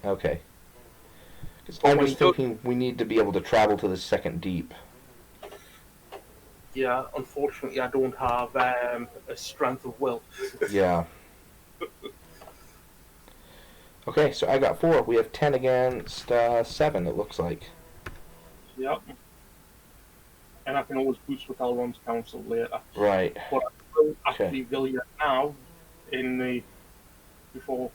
Okay. But I'm when just he goes- thinking we need to be able to travel to the second deep. Yeah, unfortunately I don't have a strength of will. Yeah. Okay, so I got 4. We have 10 against 7, it looks like. Yep. And I can always boost with Elrond's counsel later. Right. But I will Okay. actually Villiers now in the before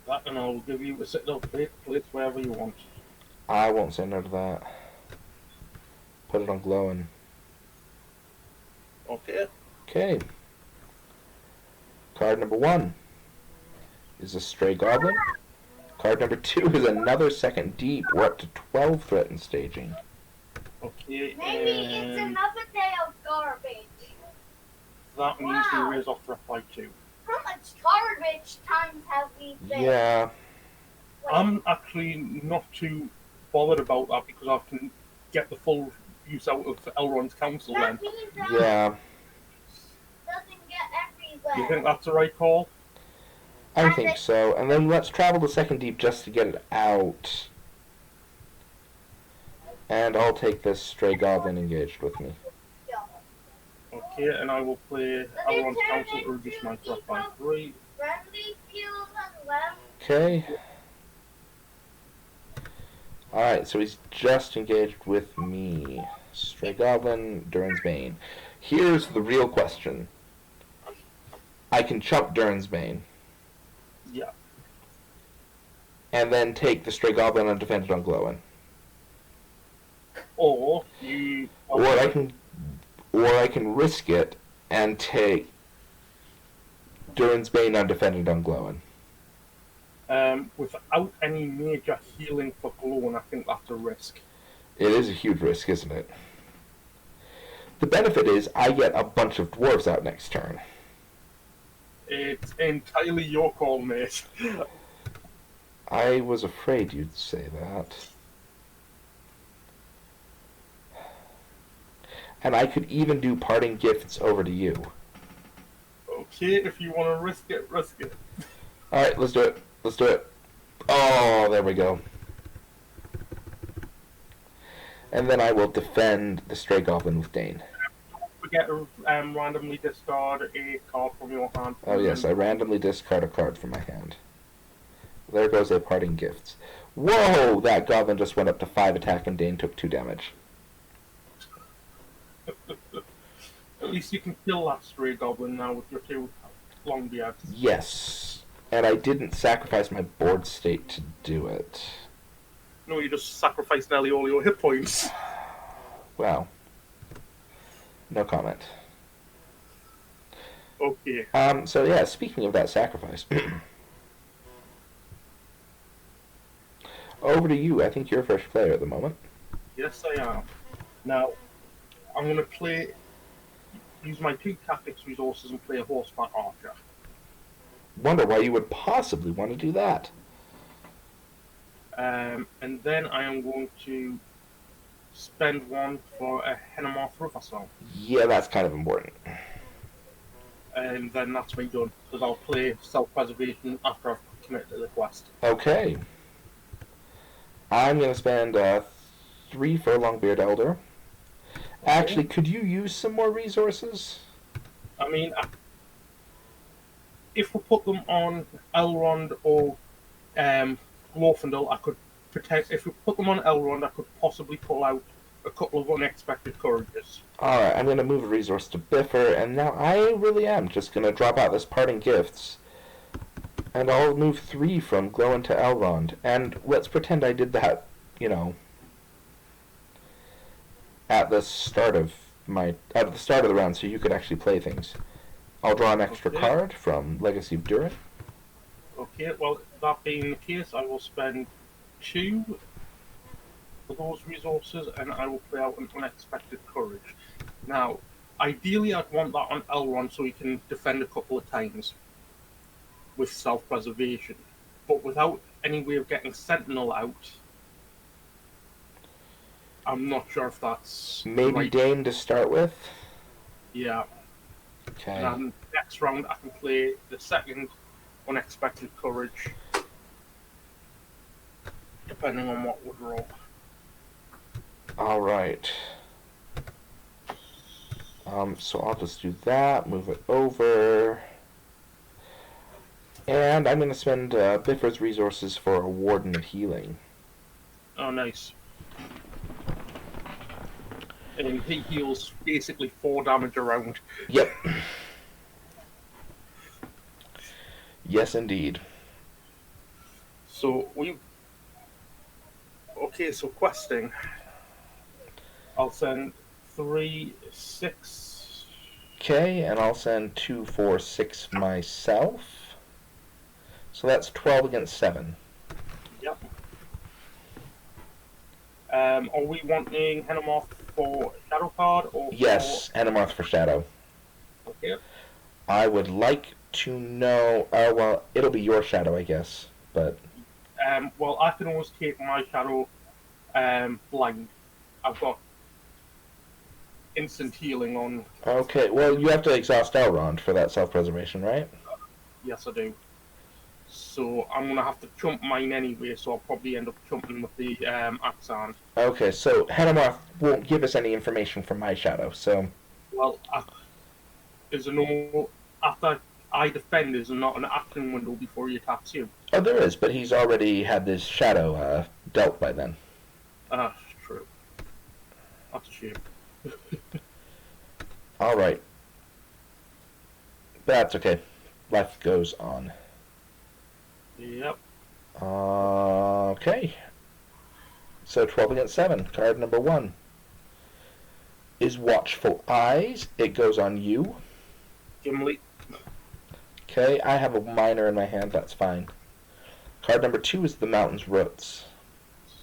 that, and I'll give you a Citadel plate wherever you want. I won't say no to that. Put it on glowing. Okay. Okay. Card number 1 is a Stray Goblin. Card number 2 is another second deep. We're up to 12 threat and staging. Okay. Maybe it's another day of garbage. That means Wow. we raise our threat by 2. How much garbage times have we been? Yeah. I'm actually not too bothered about that because I can get the full use out of Elrond's counsel then. That means that Yeah. doesn't get everywhere. You think that's the right call? I think so. And then let's travel to second deep just to get it out. And I'll take this Stray Goblin engaged with me. Okay, and I will play Elrond's counsel to reduce my threat by 3. Friendly fuels and left. Okay. Alright, so he's just engaged with me. Stray Goblin, Durin's Bane. Here's the real question. I can chump Durin's Bane. Yeah. And then take the Stray Goblin undefended on glowing. Or you. Or I can risk it and take Durin's Bane undefended on glowing. Without any major healing for glowing, I think that's a risk. It is a huge risk, isn't it? The benefit is I get a bunch of dwarves out next turn. It's entirely your call, mate. I was afraid you'd say that. And I could even do parting gifts over to you. Okay, if you want to risk it, risk it. Alright, let's do it. Let's do it. Oh, there we go. And then I will defend the Stray Goblin with Dane. Forget to randomly discard a card from your hand. Oh yes, I randomly discard a card from my hand. There goes a parting gifts. Whoa! That goblin just went up to 5 attack and Dane took 2 damage. At least you can kill that stray goblin now with your 2 Longbeards. Yes. And I didn't sacrifice my board state to do it. No, you just sacrificed nearly all your hit points. Well. No comment. Okay. So yeah, speaking of that sacrifice. Over to you. I think you're first player at the moment. Yes, I am. Now, I'm going to use my 2 tactics resources and play a horseback archer. Wonder why you would possibly want to do that. And then I am going to spend 1 for a Henemoth River Song. Yeah, that's kind of important. And then that's me done, because I'll play self-preservation after I've committed to the quest. Okay. I'm going to spend 3 for a Longbeard Elder. Actually, could you use some more resources? I mean, if we put them on Elrond or Glorfindel, I could protect. If we put them on Elrond, I could possibly pull out a couple of unexpected courages. Alright, I'm going to move a resource to Biffer, and now I really am just going to drop out this parting gifts. And I'll move 3 from Glowin to Elrond. And let's pretend I did that, you know, at the start of the round, so you could actually play things. I'll draw an extra card from Legacy of Durin. Okay, well, that being the case, I will spend 2 for those resources, and I will play out an unexpected courage. Now, ideally, I'd want that on Elrond so he can defend a couple of times with self-preservation, but without any way of getting Sentinel out, I'm not sure if that's maybe right. Dane to start with. Yeah. Okay. And next round, I can play the second unexpected courage, depending on what would roll. All right. So I'll just do that. Move it over. And I'm going to spend Biffer's resources for a Warden of Healing. Oh, nice. And he heals basically 4 damage around. Yep. Yes, indeed. So okay, so questing. I'll send 3, 6. Okay, and I'll send 2, 4, 6 myself. So that's 12 against 7. Yep. Are we wanting Henemoth for Shadow card or? Yes, Henemoth for Shadow. Okay. I would like to know. Well, it'll be your Shadow, I guess. But well, I can always take my Shadow blind. I've got instant healing on. okay, well, you have to exhaust Elrond for that self-preservation, right? Yes, I do. So I'm gonna have to chump mine anyway. So I'll probably end up chumping with the Axan. Okay, so Henemoth won't give us any information from my Shadow, so. Well, is a normal after I defend is not an action window before he attacks you. Oh, there is, but he's already had this Shadow dealt by then. True. That's a shame. Alright. That's okay. Life goes on. Yep. Okay. So 12 against 7. Card number 1 is Watchful Eyes. It goes on you. Gimli. Okay, I have a minor in my hand. That's fine. Card number 2 is the Mountain's Roots.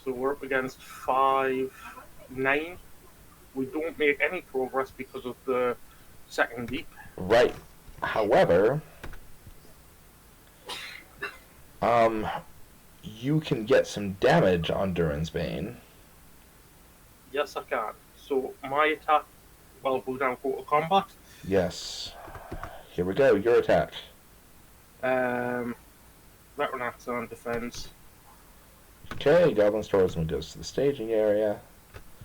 So we're up against 5, 9. We don't make any progress because of the second deep. Right. However, you can get some damage on Durin's Bane. Yes, I can. So my attack, well, go down to combat. Yes. Here we go. Your attack. Veteran Axon defense. Okay, Goblin Swordsman goes to the staging area.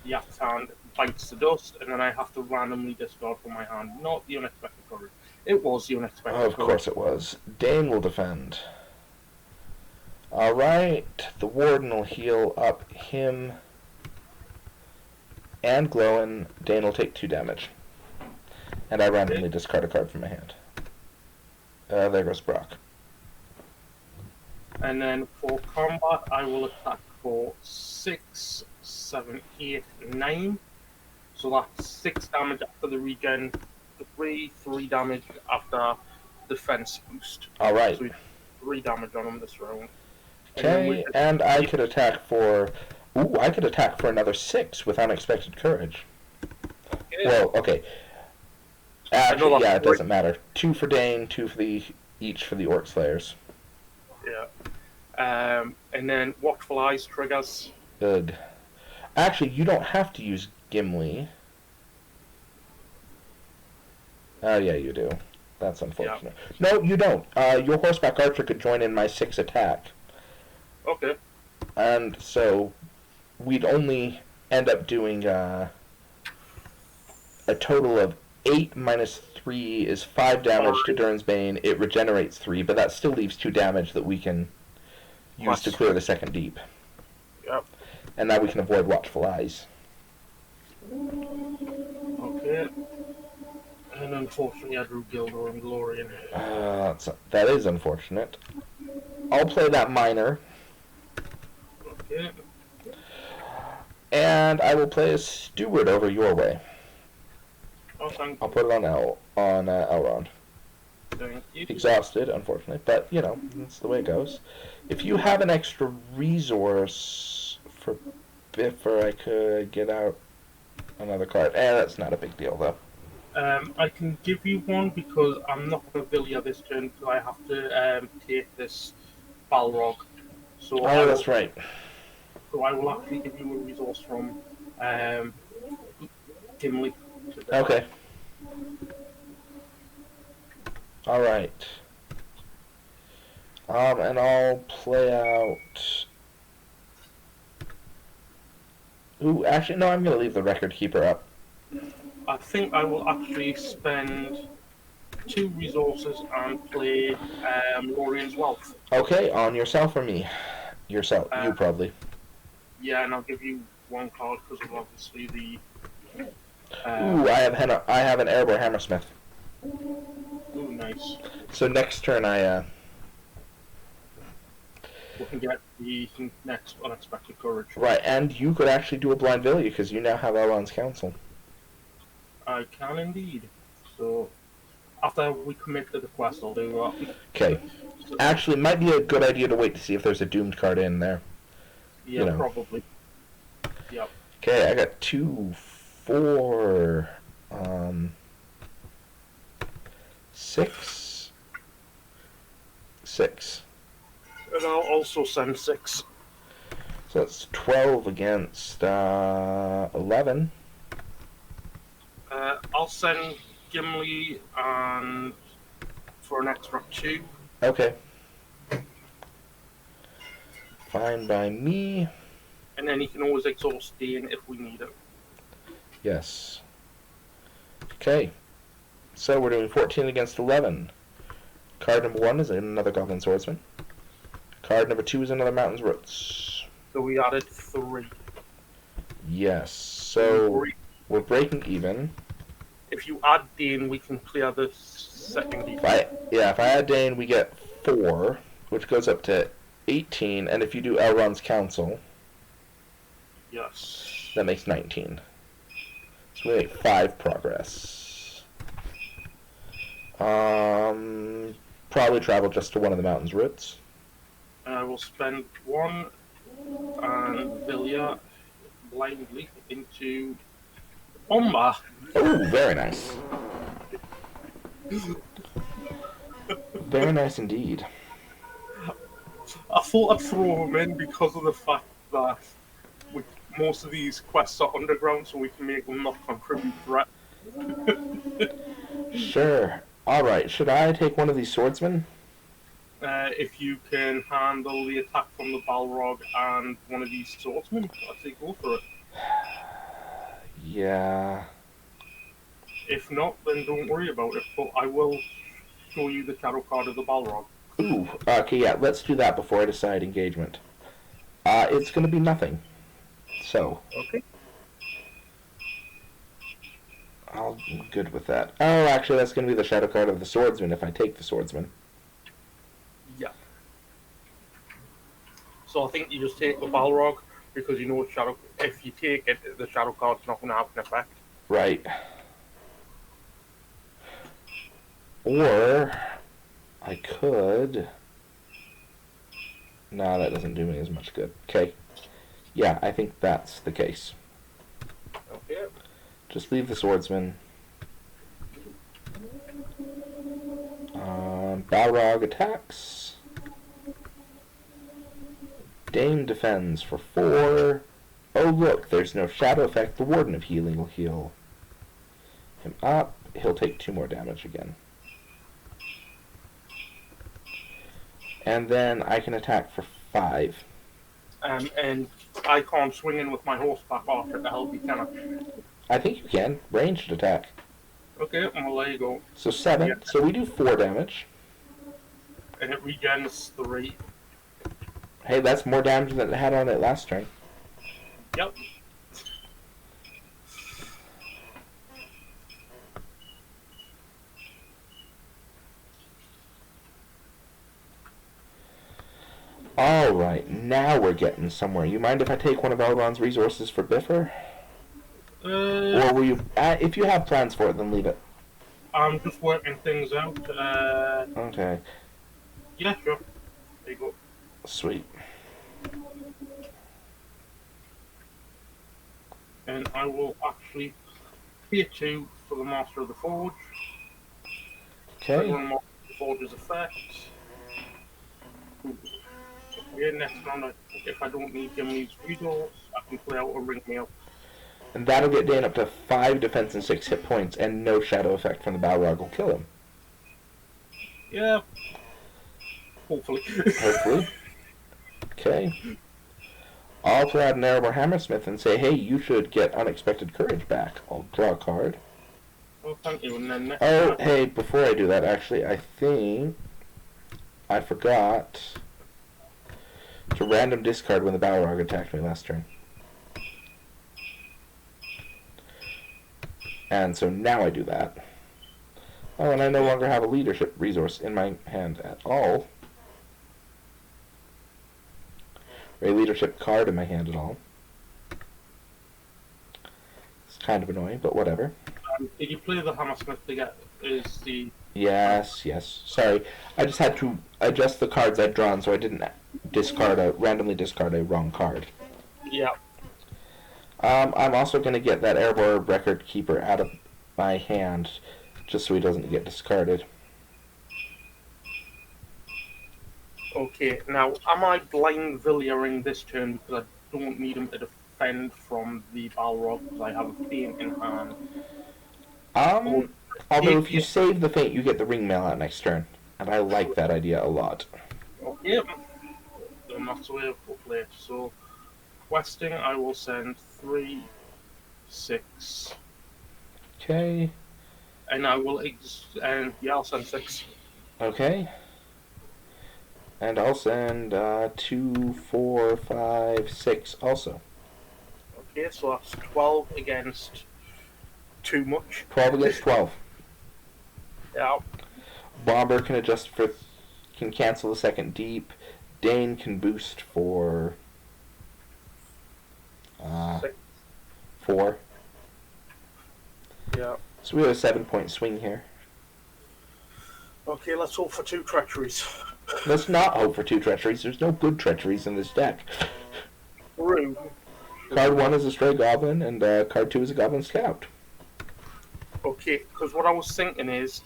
The axe hand bites the dust, and then I have to randomly discard from my hand. Not the unexpected courage. It was the unexpected Of course it was. Dane will defend. Alright, the Warden will heal up him and Glowin. Dane will take 2 damage. And I randomly discard a card from my hand. There goes Brock. And then for combat, I will attack for 6, 7, 8, 9. So that's 6 damage after the regen, 3 damage after defense boost. Alright. So 3 damage on him this round. Okay, and I could attack for... Ooh, I could attack for another 6 with Unexpected Courage. Yeah. Well, okay. Actually, yeah, it doesn't matter. 2 for Dane, 2 for each for the Orc Slayers. Yeah. And then Watchful Eyes triggers. Good. Actually, you don't have to use Gimli. Oh, yeah, you do. That's unfortunate. Yeah. No, you don't. Your Horseback Archer could join in my 6 attack. Okay. And so we'd only end up doing a total of 8 minus 3 is 5 damage to Durin's Bane. It regenerates 3, but that still leaves 2 damage that we can use to clear the second deep. Yep. And now we can avoid Watchful Eyes. Okay. And unfortunately, I drew Gildor and Glorian. That is unfortunate. I'll play that minor, Okay. and I will play a Steward over your way. Oh, thank I'll put it on Elrond. you. Exhausted, unfortunately, but you know that's the way it goes. If you have an extra resource for Biffer, I could get out another card. That's not a big deal though. I can give you one because I'm not going to Villia this turn because I have to take this Balrog. So Oh, that's right. So I will actually give you a resource from um, Gimli. Okay. All right. And I'll play out. Ooh, actually, no. I'm gonna leave the record keeper up. I think I will actually spend 2 resources and play Lorian's Wealth. Okay, on yourself or me? Yourself. You Uh, probably. Yeah, and I'll give you 1 card because of obviously the. Ooh, I have an Erebor Hammersmith. Ooh, nice. So next turn We can get the next unexpected courage. right, and you could actually do a blind Villia because you now have Elrond's counsel. I can indeed. So after we commit to the quest, I'll do that. Okay. Actually, it might be a good idea to wait to see if there's a doomed card in there. Yeah, You know. probably. Yep. Okay, I got 2, 4, 6. 6. And I'll also send 6. So that's 12 against 11. I'll send Gimli and for an extra 2. Okay. Fine by me. And then he can always exhaust Dane if we need it. Yes. Okay. So we're doing 14 against 11. Card number 1 is another Goblin Swordsman. Card number 2 is another Mountain's Roots. So we added 3. Yes. So we're breaking even. If you add Dane, we can clear the second If I add Dane, we get 4, which goes up to 18. And if you do Elrond's Counsel, yes, that makes 19. So we make 5 progress. Probably travel just to one of the Mountain's Roots. I will spend 1 and Villia blindly into Omba. Oh, very nice. Very nice indeed. I thought I'd throw him in because of the fact that most of these quests are underground, so we can make them not contribute threat. Sure. Alright, should I take one of these swordsmen? If you can handle the attack from the Balrog and one of these swordsmen, I'd say go for it. Yeah. If not, then don't worry about it, but I will show you the tarot card of the Balrog. Ooh, okay, yeah, let's do that before I decide engagement. It's gonna be nothing. So, Okay. I'm good with that. Oh, actually, that's gonna be the shadow card of the swordsman if I take the swordsman. Yeah. So I think you just take the Balrog, because you know it's shadow. If you take it, the shadow card's not going to have an effect. Right. Or I could. No, that doesn't do me as much good. Okay. Yeah, I think that's the case. Okay. Just leave the swordsman. Balrog attacks. Dane defends for 4. Oh look, there's no shadow effect. The Warden of Healing will heal him up. He'll take 2 more damage again. And then I can attack for 5. And I can't swing in with my horseback archer to help you, can I? I think you can. Ranged attack. Okay, well there you go. So 7. Yeah. So we do 4 damage. And it regens 3. Hey, that's more damage than it had on it last turn. Yep. Alright, now we're getting somewhere. You mind if I take one of Elrond's resources for Biffer? Or will you... if you have plans for it, then leave it. I'm just working things out. Okay. Yeah, sure. There you go. Sweet. And I will actually pay 2 for the Master of the Forge. Okay. Run Master of the Forge's effect. Yeah, next round, if I don't need him these resource, I can play out a ring mail. And that'll get Dan up to 5 defense and 6 hit points, and no shadow effect from the Balrog will kill him. Yeah. Hopefully. Hopefully. Okay. I'll pull out an Erebor Hammersmith and say, hey, you should get Unexpected Courage back. I'll draw a card. Well, thank you. And then next Oh, round, hey, before I do that, actually, I think I forgot to random discard when the Balrog attacked me last turn. And so now I do that. Oh, and I no longer have a leadership resource in my hand at all. Or a leadership card in my hand at all. It's kind of annoying, but whatever. did you play the Hammersmith to get is the... Yes, yes. Sorry. I just had to adjust the cards I'd drawn so I didn't randomly discard a wrong card. Yeah. I'm also going to get that Erebor Record Keeper out of my hand just so he doesn't get discarded. Okay, now, am I blind Villiering this turn because I don't need him to defend from the Balrog because I have a Bane in hand? Although if you save the feint, you get the ring mail out next turn. And I like that idea a lot. Okay, then that's the way I'll play it. So, questing, I will send 3, 6, Okay. and I will, I'll send 6. Okay. And I'll send 2, 4, 5, 6 also. Okay, so that's 12 against too much. 12 against 12. Yeah. Bomber can cancel the second deep. Dane can boost for 4. Yeah. So we have a 7-point swing here. Okay, let's hope for 2 treacheries. Let's not hope for 2 treacheries. There's no good treacheries in this deck. True. Card 1 is a stray goblin, and card 2 is a goblin scout. Okay, because what I was thinking is,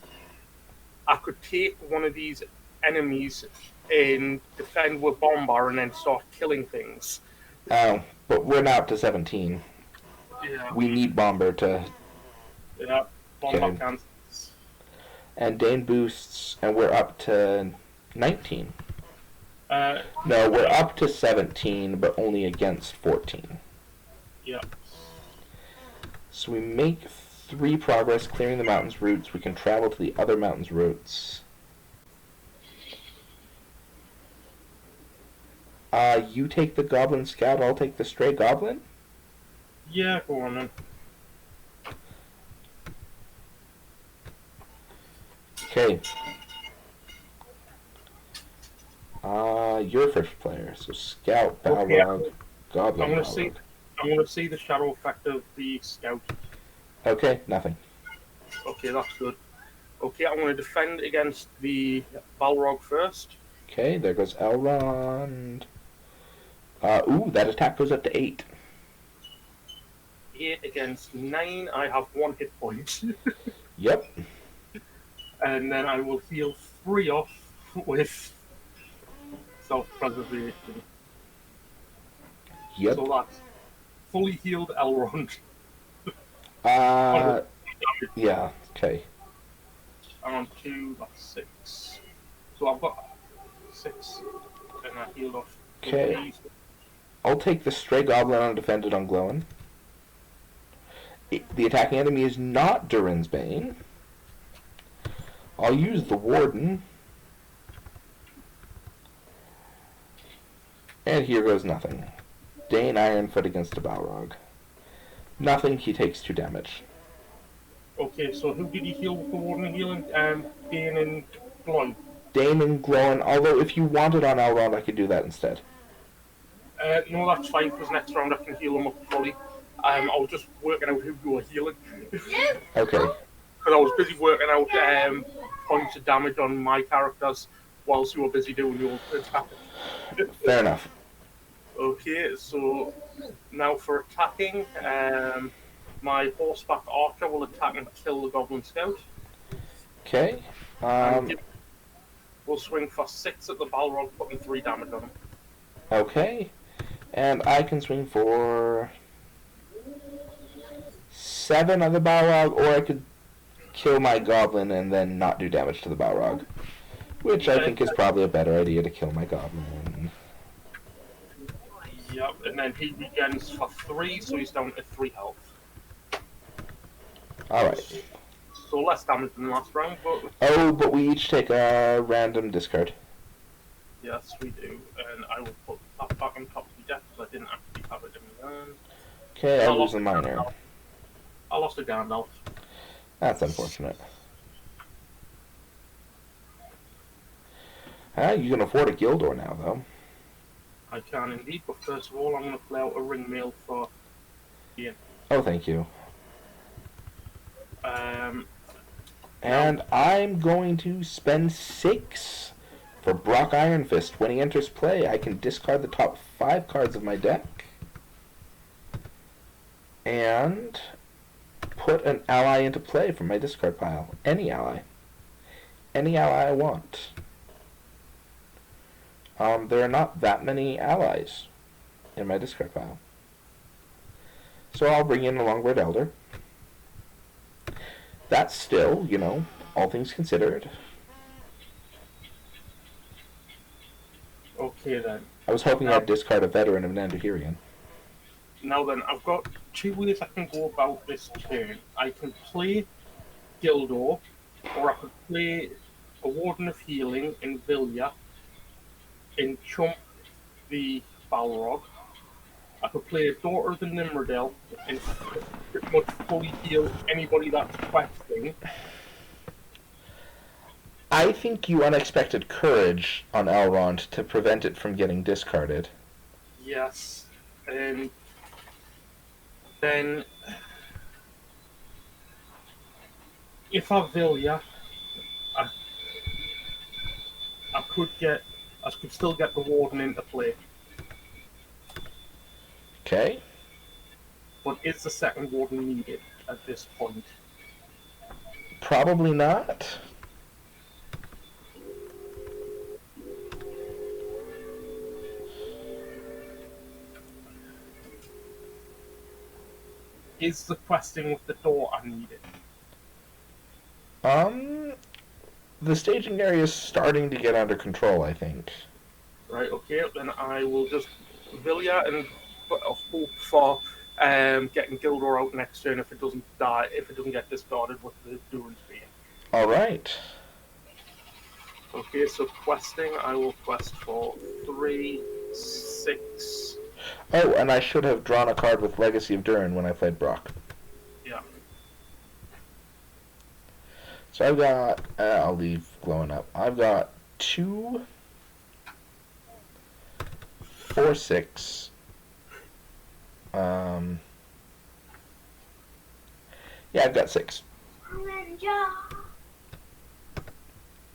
I could take one of these enemies and defend with Bombar and then start killing things. Oh, but we're not up to 17. Yeah. We need Bomber to... Yeah, Bombar Okay. cancels. And Dane boosts, and we're up to 19. No, No, we're up to 17, but only against 14. Yeah. So we make 3 progress clearing the mountain's roots. We can travel to the other mountain's roots. You take the goblin scout, I'll take the stray goblin? Yeah, go on then. Okay. You're first player, so scout, Balrog, goblin, I'm gonna Balrog. see the shadow effect of the scout. Okay, nothing. Okay, that's good. Okay, I'm gonna defend against the Balrog first. Okay, there goes Elrond. Ooh, that attack goes up to 8. 8 against 9, I have 1 hit point. Yep. And then I will heal 3 off with self-preservation. Yep. So that's fully healed Elrond. Yeah, okay. I'm on 2, that's 6. So I've got 6, and I healed off. Okay. I'll take the stray goblin undefended on Glowin. The attacking enemy is not Durin's Bane. I'll use the Warden. And here goes nothing. Dane Ironfoot against a Balrog. Nothing, he takes 2 damage. Okay, so who did he heal with the Warden healing? Bane and Gloin. Damon Glowin, although if you want it on Elrond, I could do that instead. No, that's fine, because next round I can heal him up fully. I was just working out who you were healing. Okay. Because I was busy working out points of damage on my characters whilst you were busy doing your attack. Fair enough. Okay, so now for attacking, my horseback archer will attack and kill the goblin scout. Okay. And we'll swing for 6 at the Balrog, putting 3 damage on him. Okay. And I can swing for 7 on the Balrog, or I could kill my goblin and then not do damage to the Balrog. Which I think is probably a better idea, to kill my goblin. Yep, and then he regens for 3, so he's down to 3 health. Alright. So less damage than last round, but... Oh, but we each take a random discard. Yes, we do. And I will put that back on top of the deck, because I didn't actually have it in my hand. Okay, I lose a minor. I lost a Gandalf. That's unfortunate. You can afford a Gildor now, though. I can indeed, but first of all, I'm going to play out a ring mail for Ian. Oh, thank you. And I'm going to spend 6 for Brock Ironfist. When he enters play, I can discard the top 5 cards of my deck and put an ally into play from my discard pile. Any ally. Any ally I want. There are not that many allies in my discard pile. So I'll bring in a Longboard Elder. That's still, you know, all things considered. Okay then. I was hoping I'd discard a veteran of Nandahirian. Now then, I've got 2 ways I can go about this turn. I can play Gildor, or I could play a Warden of Healing in Vilya and chump the Balrog. I could play a Daughter of the Nimrodel and pretty much fully heal anybody that's questing. I think you unexpected courage on Elrond to prevent it from getting discarded. Yes, and then if I Vilya, I could still get the Warden into play. Okay. But is the second Warden needed at this point? Probably not. Is the questing with the door needed? The staging area is starting to get under control, I think. Right, okay, then I will just Vilya and hope for getting Gildor out next turn if it doesn't die, if it doesn't get discarded with the Durin's Bane. Alright. Okay, so questing, I will quest for 3, 6. Oh, and I should have drawn a card with Legacy of Durin when I played Brock. Yeah. So I've got, I'll leave glowing up. I've got 2, 4, 6. Yeah, I've got 6.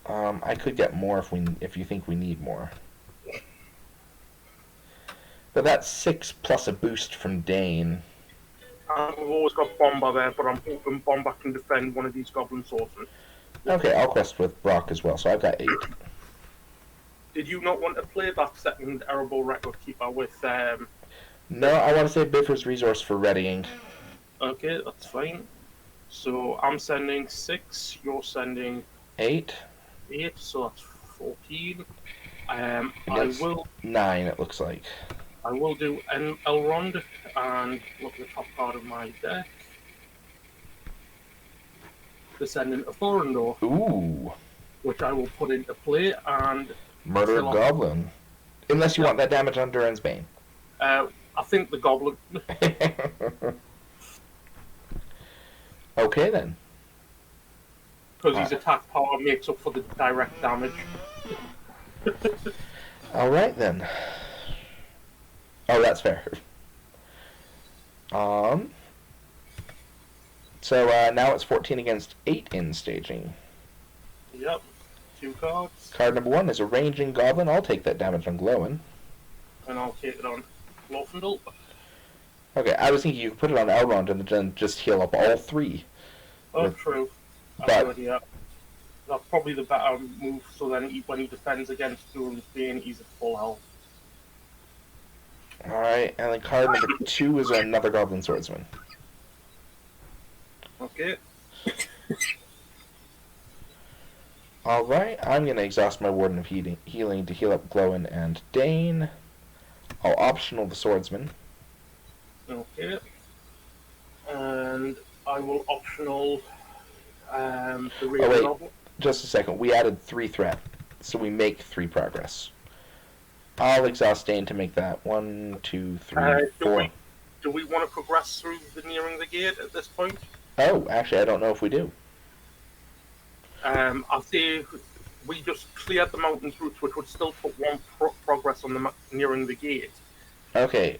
I could get more if you think we need more. But that's 6 plus a boost from Dane. I've always got Bomber there, but I'm hoping Bomber can defend one of these Goblin Swordsmen. Okay, I'll quest with Brock as well, so I've got 8. Did you not want to play that second Arable Record Keeper with... No, I want to save Biffer's resource for readying. Okay, that's fine. So I'm sending 6, you're sending 8. 8, so that's 14. I will 9, it looks like. I will do an Elrond and look at the top card of my deck. Descendant of Thorondor. Ooh. Which I will put into play and... Murder Goblin. Unless you want that damage on Durin's Bane. I think the Goblin... Okay then. because his attack power makes up for the direct damage. Alright then. Oh, that's fair. So now it's 14 against 8 in staging. Yep. 2 cards. Card number 1 is a ranging goblin. I'll take that damage on Glowin. And I'll take it on Glorfindel. Okay, I was thinking you could put it on Elrond and then just heal up all 3. Oh, true. But Yeah. That's probably the better move, so then when he defends against Durin's Bane, he's at full health. alright, and then card number 2 is another Goblin Swordsman. Okay. Alright, I'm going to exhaust my Warden of Healing to heal up Glowin and Dane. I'll optional the Swordsman. Okay. And I will optional the Raven wait. Goblin. Just a second, we added 3 threat, so we make 3 progress. I'll exhaust Dane to make that 1, 2, 3, 4. Do we want to progress through the nearing the gate at this point? Oh, actually, I don't know if we do. I'll say we just cleared the mountains route, which would still put 1 progress on the nearing the gate. Okay,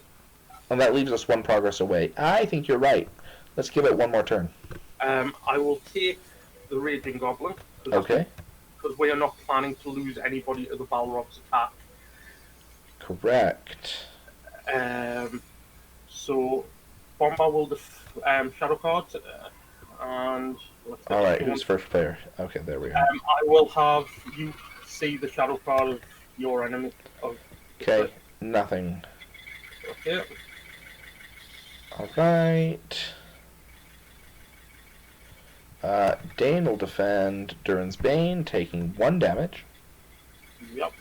and that leaves us 1 progress away. I think you're right. Let's give it 1 more turn. I will take the Raging Goblin. Okay. Because we are not planning to lose anybody to the Balrog's attack. Correct. So, Bomba will shadow cards, and... Alright, who's first player? Okay, there we go. I will have you see the shadow card of your enemy. Okay, nothing. Okay. Alright. Dane will defend Durin's Bane, taking 1 damage. Yep.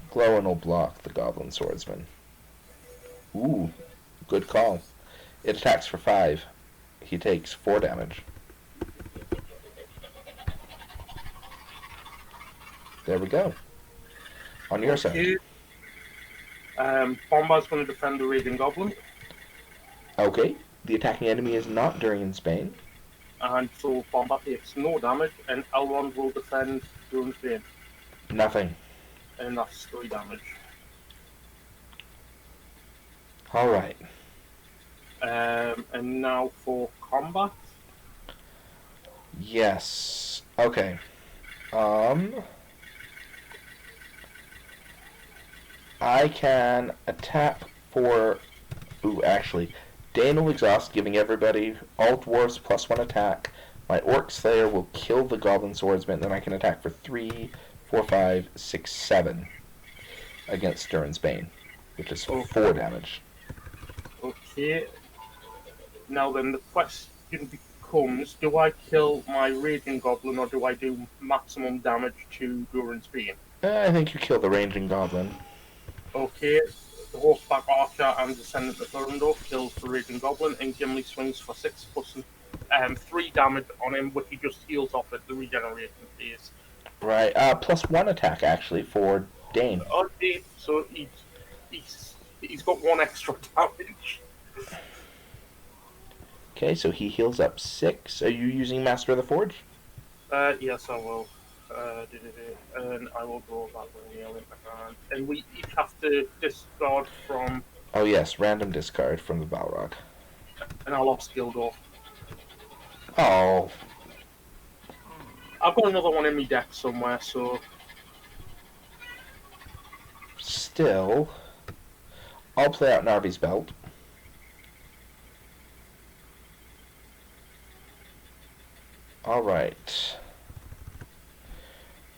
Glowin will block the Goblin Swordsman. Ooh, good call. It attacks for 5. He takes 4 damage. There we go. On your side. Bomba's going to defend the Raging Goblin. Okay. The attacking enemy is not Durin's Bane. And so Bomba takes no damage, and Elrond will defend Durin's Bane. Nothing. And that's 3 damage. Alright. And now for combat. Yes. Okay. I can attack for... Ooh, actually. Dane will exhaust, giving everybody, all dwarves, +1 attack. My Orc Slayer will kill the Goblin Swordsman, then I can attack for 3, 4, 5, 6, 7 against Durin's Bane, which is 4 damage. Okay. Now then, the question becomes, do I kill my Raging Goblin, or do I do maximum damage to Durin's Bane? I think you kill the Ranging Goblin. Okay, the Horseback Archer and Descendant of Thorndorf kills the Raging Goblin, and Gimli swings for 6 plus 3 damage on him, but he just heals off at the regeneration phase. Right, +1 attack, actually, for Dane. Okay, so he's got 1 extra damage. Okay, so he heals up 6. Are you using Master of the Forge? Yes, I will. And I will go that way. And we each have to discard from... Oh yes, random discard from the Balrog. And I lost Gildor. Oh. I've got another one in my deck somewhere, so... Still, I'll play out Narvi's Belt. Alright.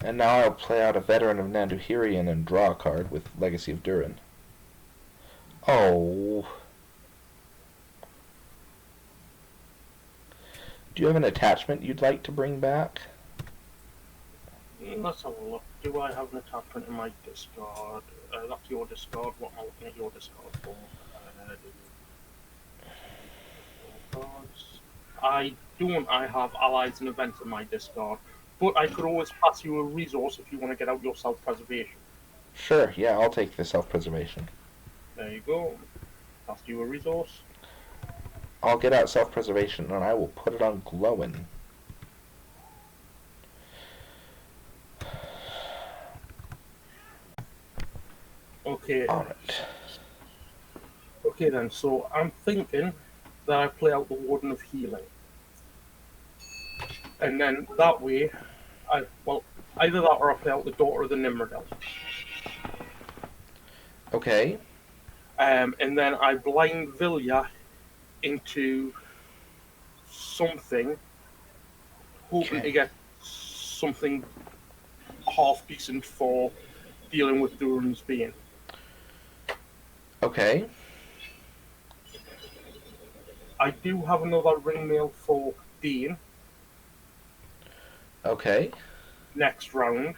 And now I'll play out a Veteran of Nanduhirion and draw a card with Legacy of Durin. Oh. Do you have an attachment you'd like to bring back? Let's have a look. Do I have an attachment in my discard? That's your discard. What am I looking at your discard for? I don't. I have allies and events in my discard. But I could always pass you a resource if you want to get out your self-preservation. Sure, yeah, I'll take the self-preservation. There you go. cast you a resource. I'll get out self-preservation and I will put it on glowing. Okay. Alright. Okay then, so I'm thinking that I play out the Warden of Healing. And then that way, either that or I play out the Daughter of the Nimrodel. Okay. And then I blind Vilya into something, hoping to get something half decent for dealing with Durin's Bane. Okay. I do have another ring mail for Dean Okay. next round,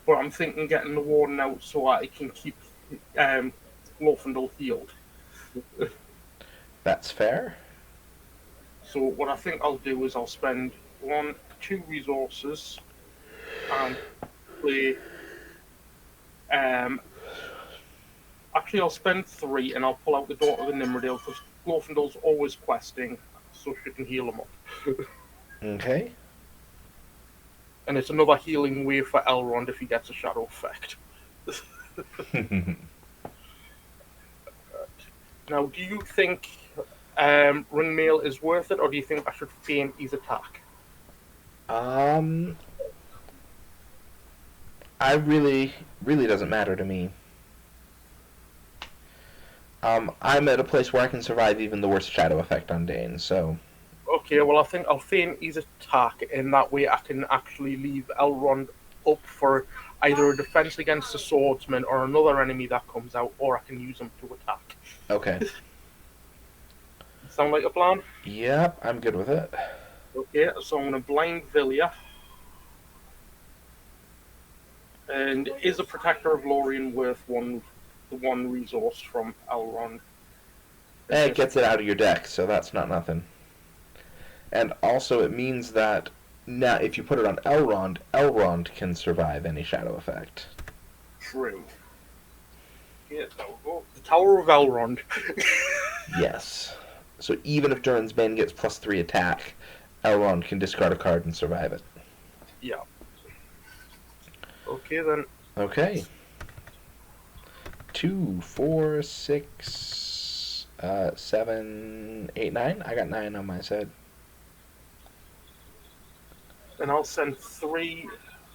but I'm thinking getting the Warden out so I can keep Glorfindel healed. That's fair. So what I think I'll do is I'll spend 2 resources and play. Actually, I'll spend 3 and I'll pull out the Daughter of the Nimrodale because Glorfindel's always questing, so she can heal him up. Okay. And it's another healing wave for Elrond if he gets a shadow effect. Now, do you think Ringmail is worth it, or do you think I should feign his attack? I really doesn't matter to me. I'm at a place where I can survive even the worst shadow effect on Dane, so... Okay, well, I think I'll feign his attack, and that way I can actually leave Elrond up for either a defense against the swordsman or another enemy that comes out, or I can use him to attack. Okay. Sound like a plan? Yep, I'm good with it. Okay, so I'm going to blind Vilya. And is a Protector of Lorien worth the one resource from Elrond? It gets it out of your deck, so that's not nothing. And also it means that now if you put it on Elrond, Elrond can survive any shadow effect. True. Yeah, there we go. The Tower of Elrond. Yes. So even if Durin's Bane gets +3 attack, Elrond can discard a card and survive it. Yeah. Okay then. Okay. 2, 4, 6, 7, 8, 9. I got 9 on my side. And I'll send 3,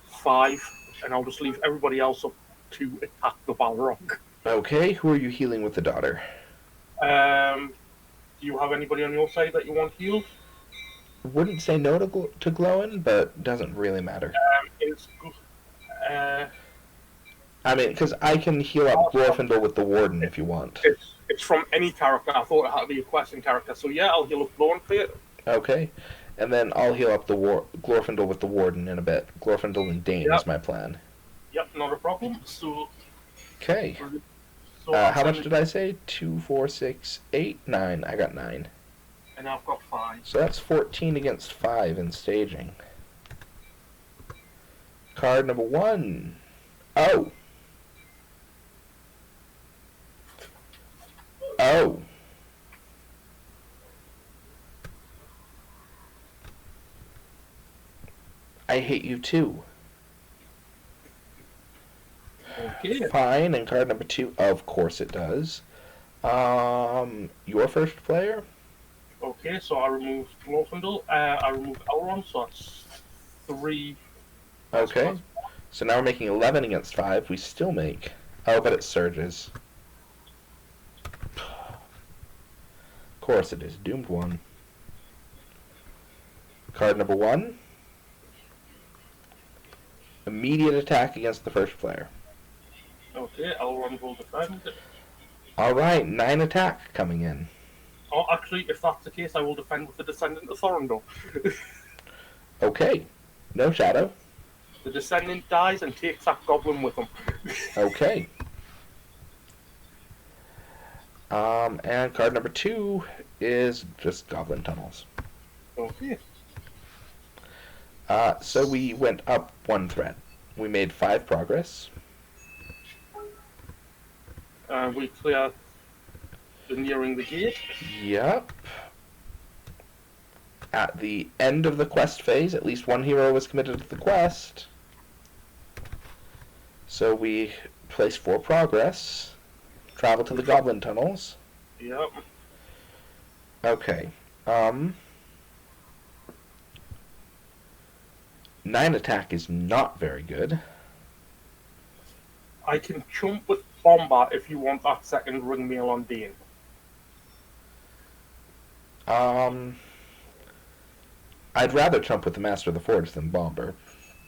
5, and I'll just leave everybody else up to attack the Balrog. Okay, who are you healing with the daughter? Do you have anybody on your side that you want healed? Wouldn't say no to glowing, but doesn't really matter. I mean, because I can heal up Glorfindel with the Warden if you want. It's from any character. I thought it had to be a questing character. So yeah, I'll heal up Glorfindel for you. Okay. And then I'll heal up the Glorfindel with the Warden in a bit. Glorfindel and Dane is my plan. Yep, not a problem. So... Okay. So how much did I say? 2, 4, 6, 8, 9. I got 9. And I've got 5. So that's 14 against 5 in staging. Card number 1. Oh. Oh. I hate you too. Okay. Fine, and card number 2, of course it does. Your first player? Okay, so I remove Glorfindel. I remove Elrond, so that's 3. Okay. So now we're making 11 against 5. We still make... Oh, but it surges. Of course it is. Doomed 1. Card number 1. Immediate attack against the first player. Okay, Elrond will defend. Alright, 9 attack coming in. Oh, actually, if that's the case, I will defend with the Descendant of Thorondor. Okay. No shadow. The Descendant dies and takes that goblin with him. Okay. And card number 2 is just Goblin Tunnels. Okay. So we went up 1 thread. We made 5 progress. We clear nearing the gate. Yep. At the end of the quest phase, at least one hero was committed to the quest. So we place 4 progress. Travel to the goblin tunnels. Yep. Okay. 9 attack is not very good. I can chump with Bomber if you want that second ring mail on Bane. I'd rather chump with the Master of the Forge than Bomber.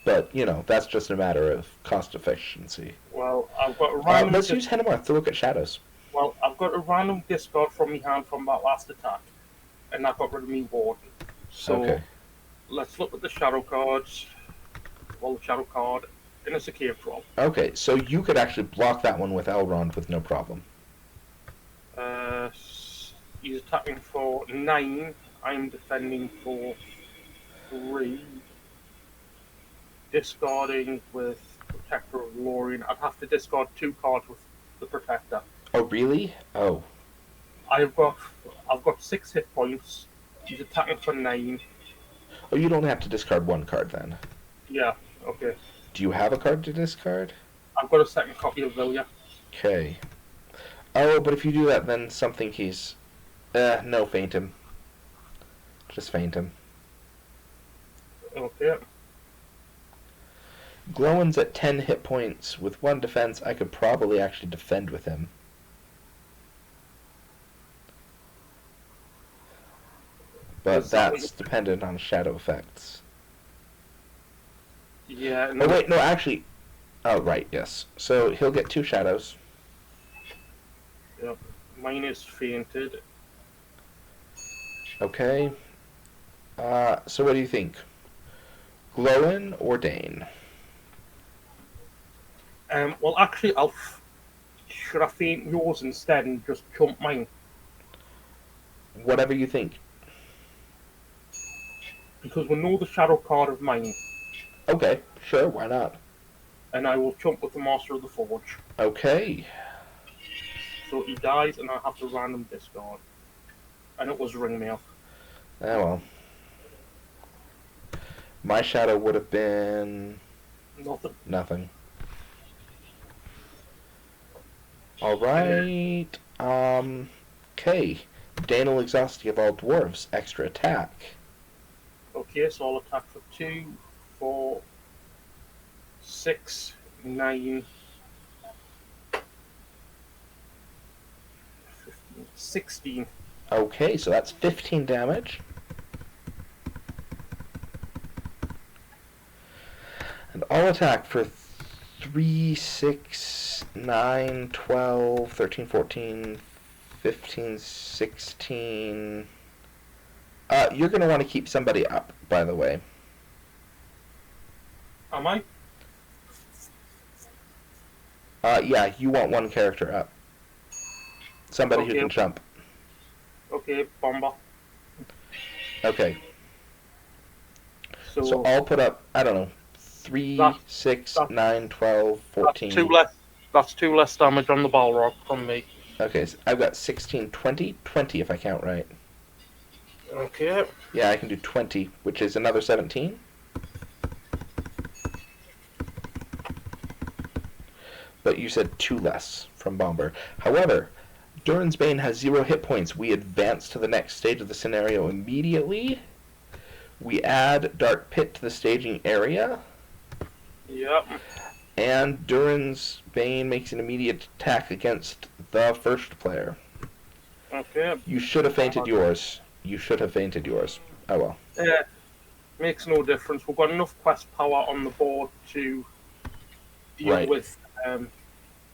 But, you know, that's just a matter of cost efficiency. Well, I've got a random. Let's use Henemorth to look at shadows. Well, I've got a random discard from my hand from that last attack, and that got rid of me Warden. So Okay. let's look at the shadow cards. Well, the shadow card, and it's a cave troll. Okay, so you could actually block that one with Elrond with no problem. He's attacking for 9. I'm defending for 3. Discarding with Protector of Lorien. I'd have to discard 2 cards with the Protector. Oh, really? Oh. I've got 6 hit points. He's attacking for 9. Oh, you don't have to discard 1 card then. Yeah, okay. Do you have a card to discard? I've got a second copy of Vilya. Okay. Oh, but if you do that, then something he's... no, feint him. Just feint him. Okay. Glowin's at 10 hit points. With 1 defense, I could probably actually defend with him. But that's dependent on shadow effects. Yeah. No. Oh, wait, no, actually... Oh, right, yes. So he'll get 2 shadows. Yep. Mine is fainted. Okay. So what do you think? Glowin or Dane? Well, actually, should I faint yours instead and just chump mine? Whatever you think. Because we know the shadow card of mine. Okay, sure, why not? And I will chump with the Master of the Forge. Okay. So he dies, and I have to random discard. And it was ringmail. Oh well. My shadow would have been... Nothing. Nothing. Alright. Okay. Dane will exhaust to give all dwarves extra attack. Okay, so I'll attack for 2, 4, 6, 9, 15, 16. Okay, so that's 15 damage. And I'll attack for 3, 6, 9, 12, 13, 14, 15, 16... you're going to want to keep somebody up, by the way. Am I? Yeah, you want 1 character up. Somebody who Okay. can jump. Okay, Bomber. Okay. So, So I'll put up, I don't know, 3, That- 6, that- 9, 12, 14. that's 2 less damage on the Balrog from me. Okay, so I've got 16, 20, 20 if I count right. Okay. Yeah, I can do 20, which is another 17. But you said 2 less from Bomber. However, Durin's Bane has 0 hit points. We advance to the next stage of the scenario immediately. We add Dark Pit to the staging area. Yep. And Durin's Bane makes an immediate attack against the first player. Okay. You should have fainted yours. You should have fainted yours. Oh well. Makes no difference. We've got enough quest power on the board to deal Right. with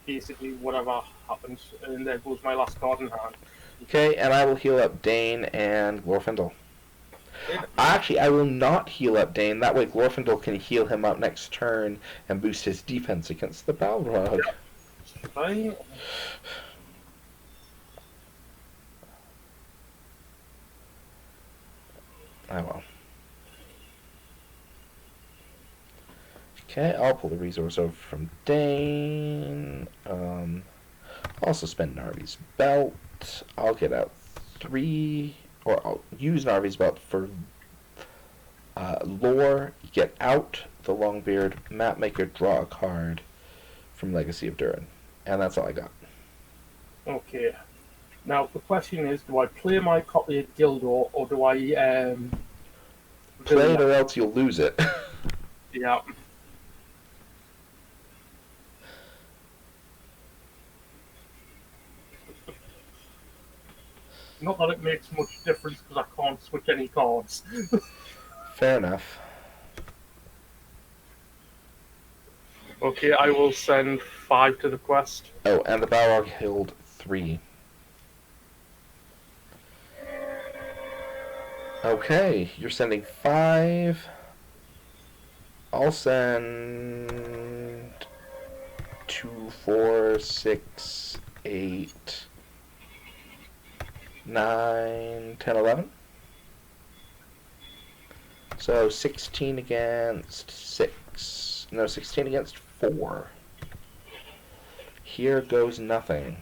basically whatever happens. And there goes my last card in hand. Okay, and I will heal up Dane and Glorfindel. Actually, I will not heal up Dane. That way Glorfindel can heal him up next turn and boost his defense against the Balrog. Yep. Fine. Oh well. Okay, I'll pull the resource over from Dane. Also spend Narvi's belt. I'll get out 3, or I'll use Narvi's Belt for lore. Get out the Longbeard Mapmaker, draw a card from Legacy of Durin. And that's all I got. Okay. Now, the question is, do I play my copy of Gildor, or do I, Play it or else you'll lose it. Yeah. Not that it makes much difference, because I can't switch any cards. Fair enough. Okay, I will send 5 to the quest. Oh, and the Balrog healed 3. Okay, you're sending 5. I'll send 2, 4, 6, 8, 9, 10, 11. So 16 against 6. No, 16 against 4. Here goes nothing.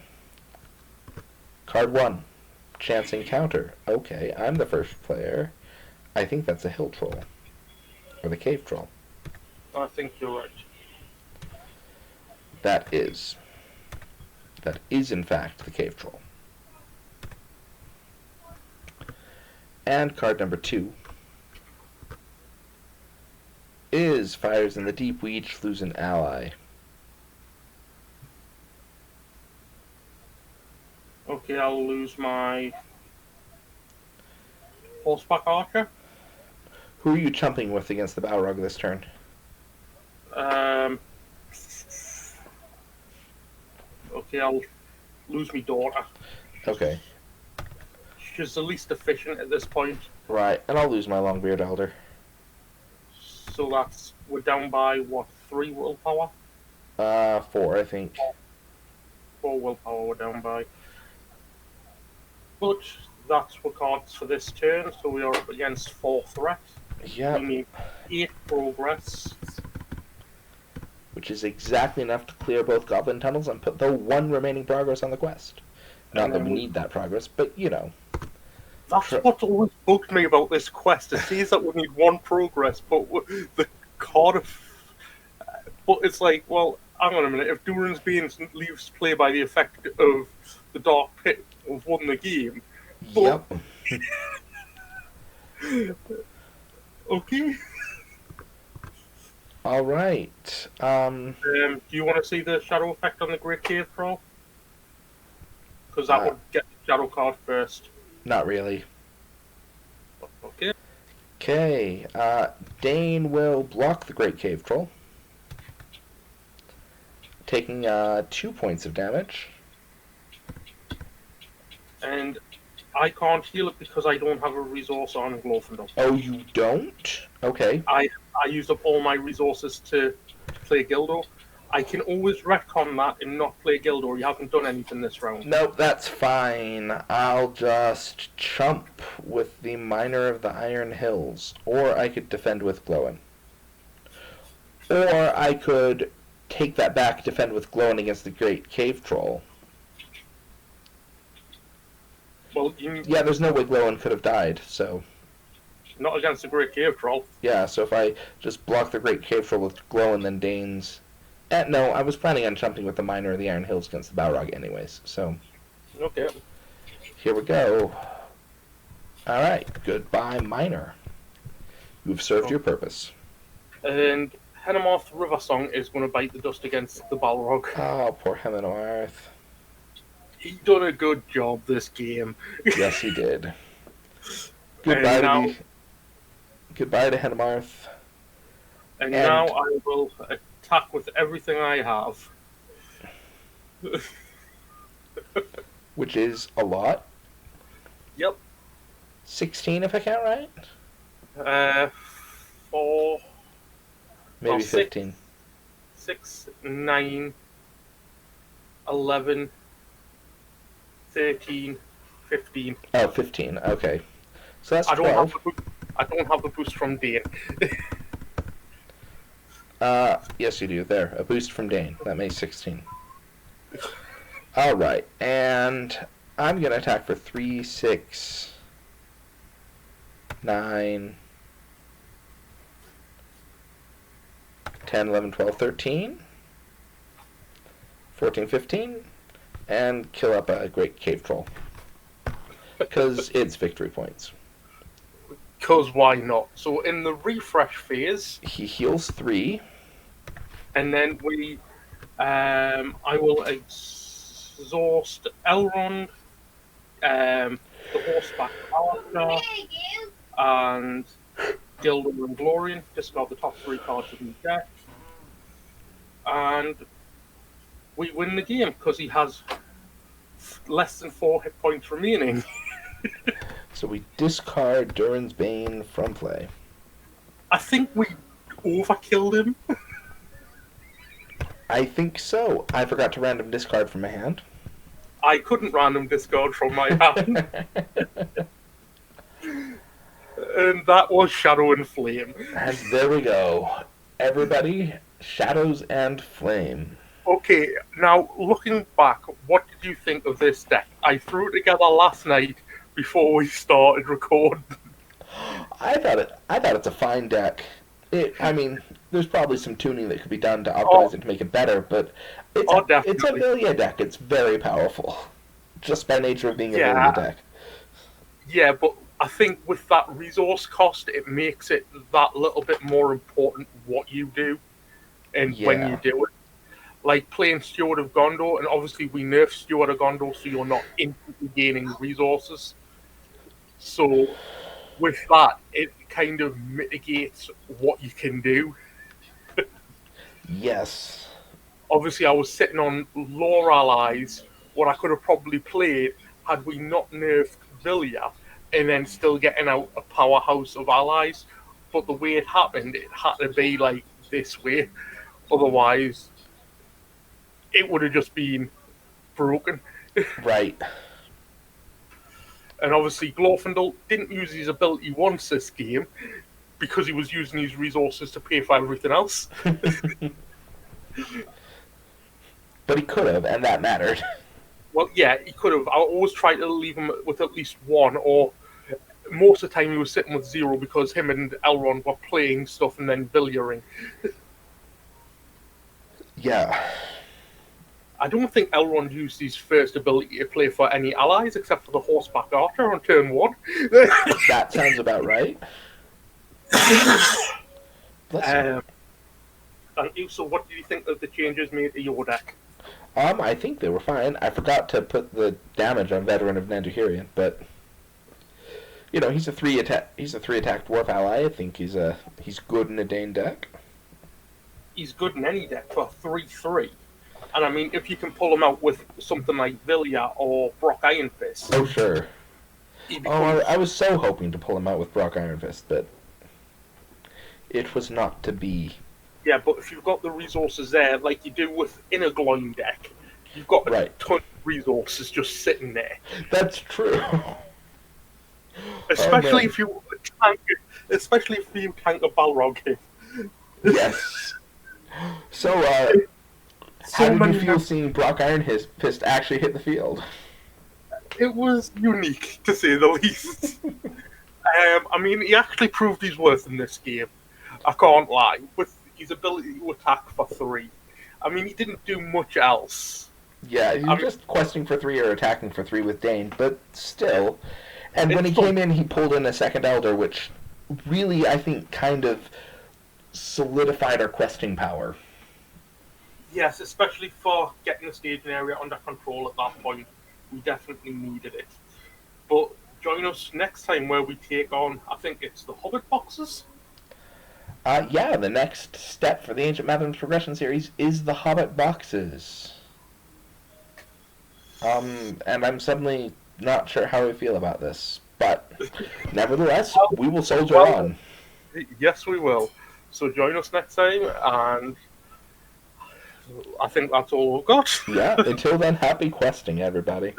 Card 1. Chance encounter. Okay, I'm the first player. I think that's a hill troll. Or the cave troll. I think you're right. That is in fact the cave troll. And card number 2 is Fires in the Deep. We each lose an ally. Okay, I'll lose my horseback archer. Who are you chumping with against the Balrog this turn? Okay, I'll lose my daughter. Okay. She's the least efficient at this point. Right, and I'll lose my Longbeard Elder. So we're down by, what, 3 willpower? 4, I think. 4 willpower we're down by. But that's what cards for this turn, so we are up against 4 threat. Yeah. We need 8 progress. Which is exactly enough to clear both Goblin Tunnels and put the 1 remaining progress on the quest. Not that we need that progress, but you know. That's what always bugged me about this quest. It says that we need 1 progress, but the card of... But it's like, well, hang on a minute. If Durin's Bane leaves play by the effect of the Dark Pit, we've won the game. But... Yep. Okay. All right. Do you want to see the shadow effect on the Great Cave Troll? Because that would get the shadow card first. Not really. Okay. Okay. Dane will block the Great Cave Troll, taking 2 points of damage. And I can't heal it because I don't have a resource on Glorfindel. Oh, you don't? Okay. I used up all my resources to play Gildor. I can always retcon that and not play Gildor. You haven't done anything this round. Nope, that's fine. I'll just chump with the Miner of the Iron Hills. Or I could defend with Glowin. Or I could take that back, defend with Glowin against the Great Cave Troll. Well, Yeah, there's no way Glowin could have died, so... Not against the Great Cave Troll. Yeah, so if I just block the Great Cave Troll with Glowin, then Dane's... no, I was planning on jumping with the Miner of the Iron Hills against the Balrog anyways, so... Okay. Here we go. Alright, goodbye, Miner. You've served your purpose. And Henemarth River Song is going to bite the dust against the Balrog. Oh, poor Henemarth. He done a good job this game. Yes, he did. Goodbye to Henemarth. And now I will attack with everything I have. Which is a lot. Yep. 16 if I count right? 4... Maybe well, 15. 6, 9, 11, 13, 15. Oh, 15. Okay. So that's I 12. I don't have the boost from Dane. Yes, you do. There, a boost from Dane. That makes 16. All right, and I'm going to attack for 3, 6, 9, 10, 11, 12, 13, 14, 15, and kill up a great cave troll. Because it's victory points. Because why not? So in the refresh phase, He heals 3. and then I will exhaust Elrond, the horseback archer, and Gilder and Glorian. Discard the top 3 cards of the deck, and we win the game because he has less than 4 hit points remaining. So we discard Durin's Bane from play. I think we overkilled him. I think so. I forgot to random discard from my hand. I couldn't random discard from my hand. And that was Shadow and Flame. And there we go. Everybody, Shadows and Flame. Okay, now looking back, what did you think of this deck? I threw it together last night before we started recording. I thought it's a fine deck. I mean, there's probably some tuning that could be done to optimize it to make it better, but it's a Villia deck. It's very powerful, just by nature of being a Villia deck. Yeah, but I think with that resource cost, it makes it that little bit more important what you do and when you do it. Like playing Steward of Gondor, and obviously we nerf Steward of Gondor, so you're not instantly gaining resources. So with that, it kind of mitigates what you can do. Yes. Obviously, I was sitting on lore allies, what I could have probably played had we not nerfed Villia, and then still getting out a powerhouse of allies. But the way it happened, it had to be like this way. Otherwise, it would have just been broken. Right. And obviously, Glorfindel didn't use his ability once this game because he was using his resources to pay for everything else. But he could have, and that mattered. Well, yeah, he could have. I always tried to leave him with at least 1, or most of the time he was sitting with 0 because him and Elrond were playing stuff and then Villiering. Yeah. I don't think Elrond used his first ability to play for any allies except for the horseback archer on turn 1. That sounds about right. Thank you. So what do you think of the changes made to your deck? I think they were fine. I forgot to put the damage on Veteran of Nanduhirian, but you know, he's a 3 attack dwarf ally. I think he's good in a Dane deck. He's good in any deck for 3/3. And I mean, if you can pull him out with something like Villia or Brock Ironfist. Oh, sure. I was so hoping to pull him out with Brock Ironfist, but it was not to be. Yeah, but if you've got the resources there, like you do with in a Gloin deck, you've got a ton of resources just sitting there. That's true. Especially if you tank a Balrog hit. Yes. So, how did you feel seeing Brock Ironfist actually hit the field? It was unique, to say the least. I mean, he actually proved his worth in this game. I can't lie. With his ability to attack for 3. I mean, he didn't do much else. Yeah, he was just questing for 3 or attacking for 3 with Dane, but still. And when he came in, he pulled in a second Elder, which really, I think, kind of solidified our questing power. Yes, especially for getting the staging area under control at that point. We definitely needed it. But join us next time where we take on, I think it's the Hobbit boxes? Yeah, the next step for the Ancient Mathoms progression series is the Hobbit boxes. And I'm suddenly not sure how I feel about this, but nevertheless, we will soldier on. Yes, we will. So join us next time, and I think that's all we've got. Yeah, until then, happy questing, everybody.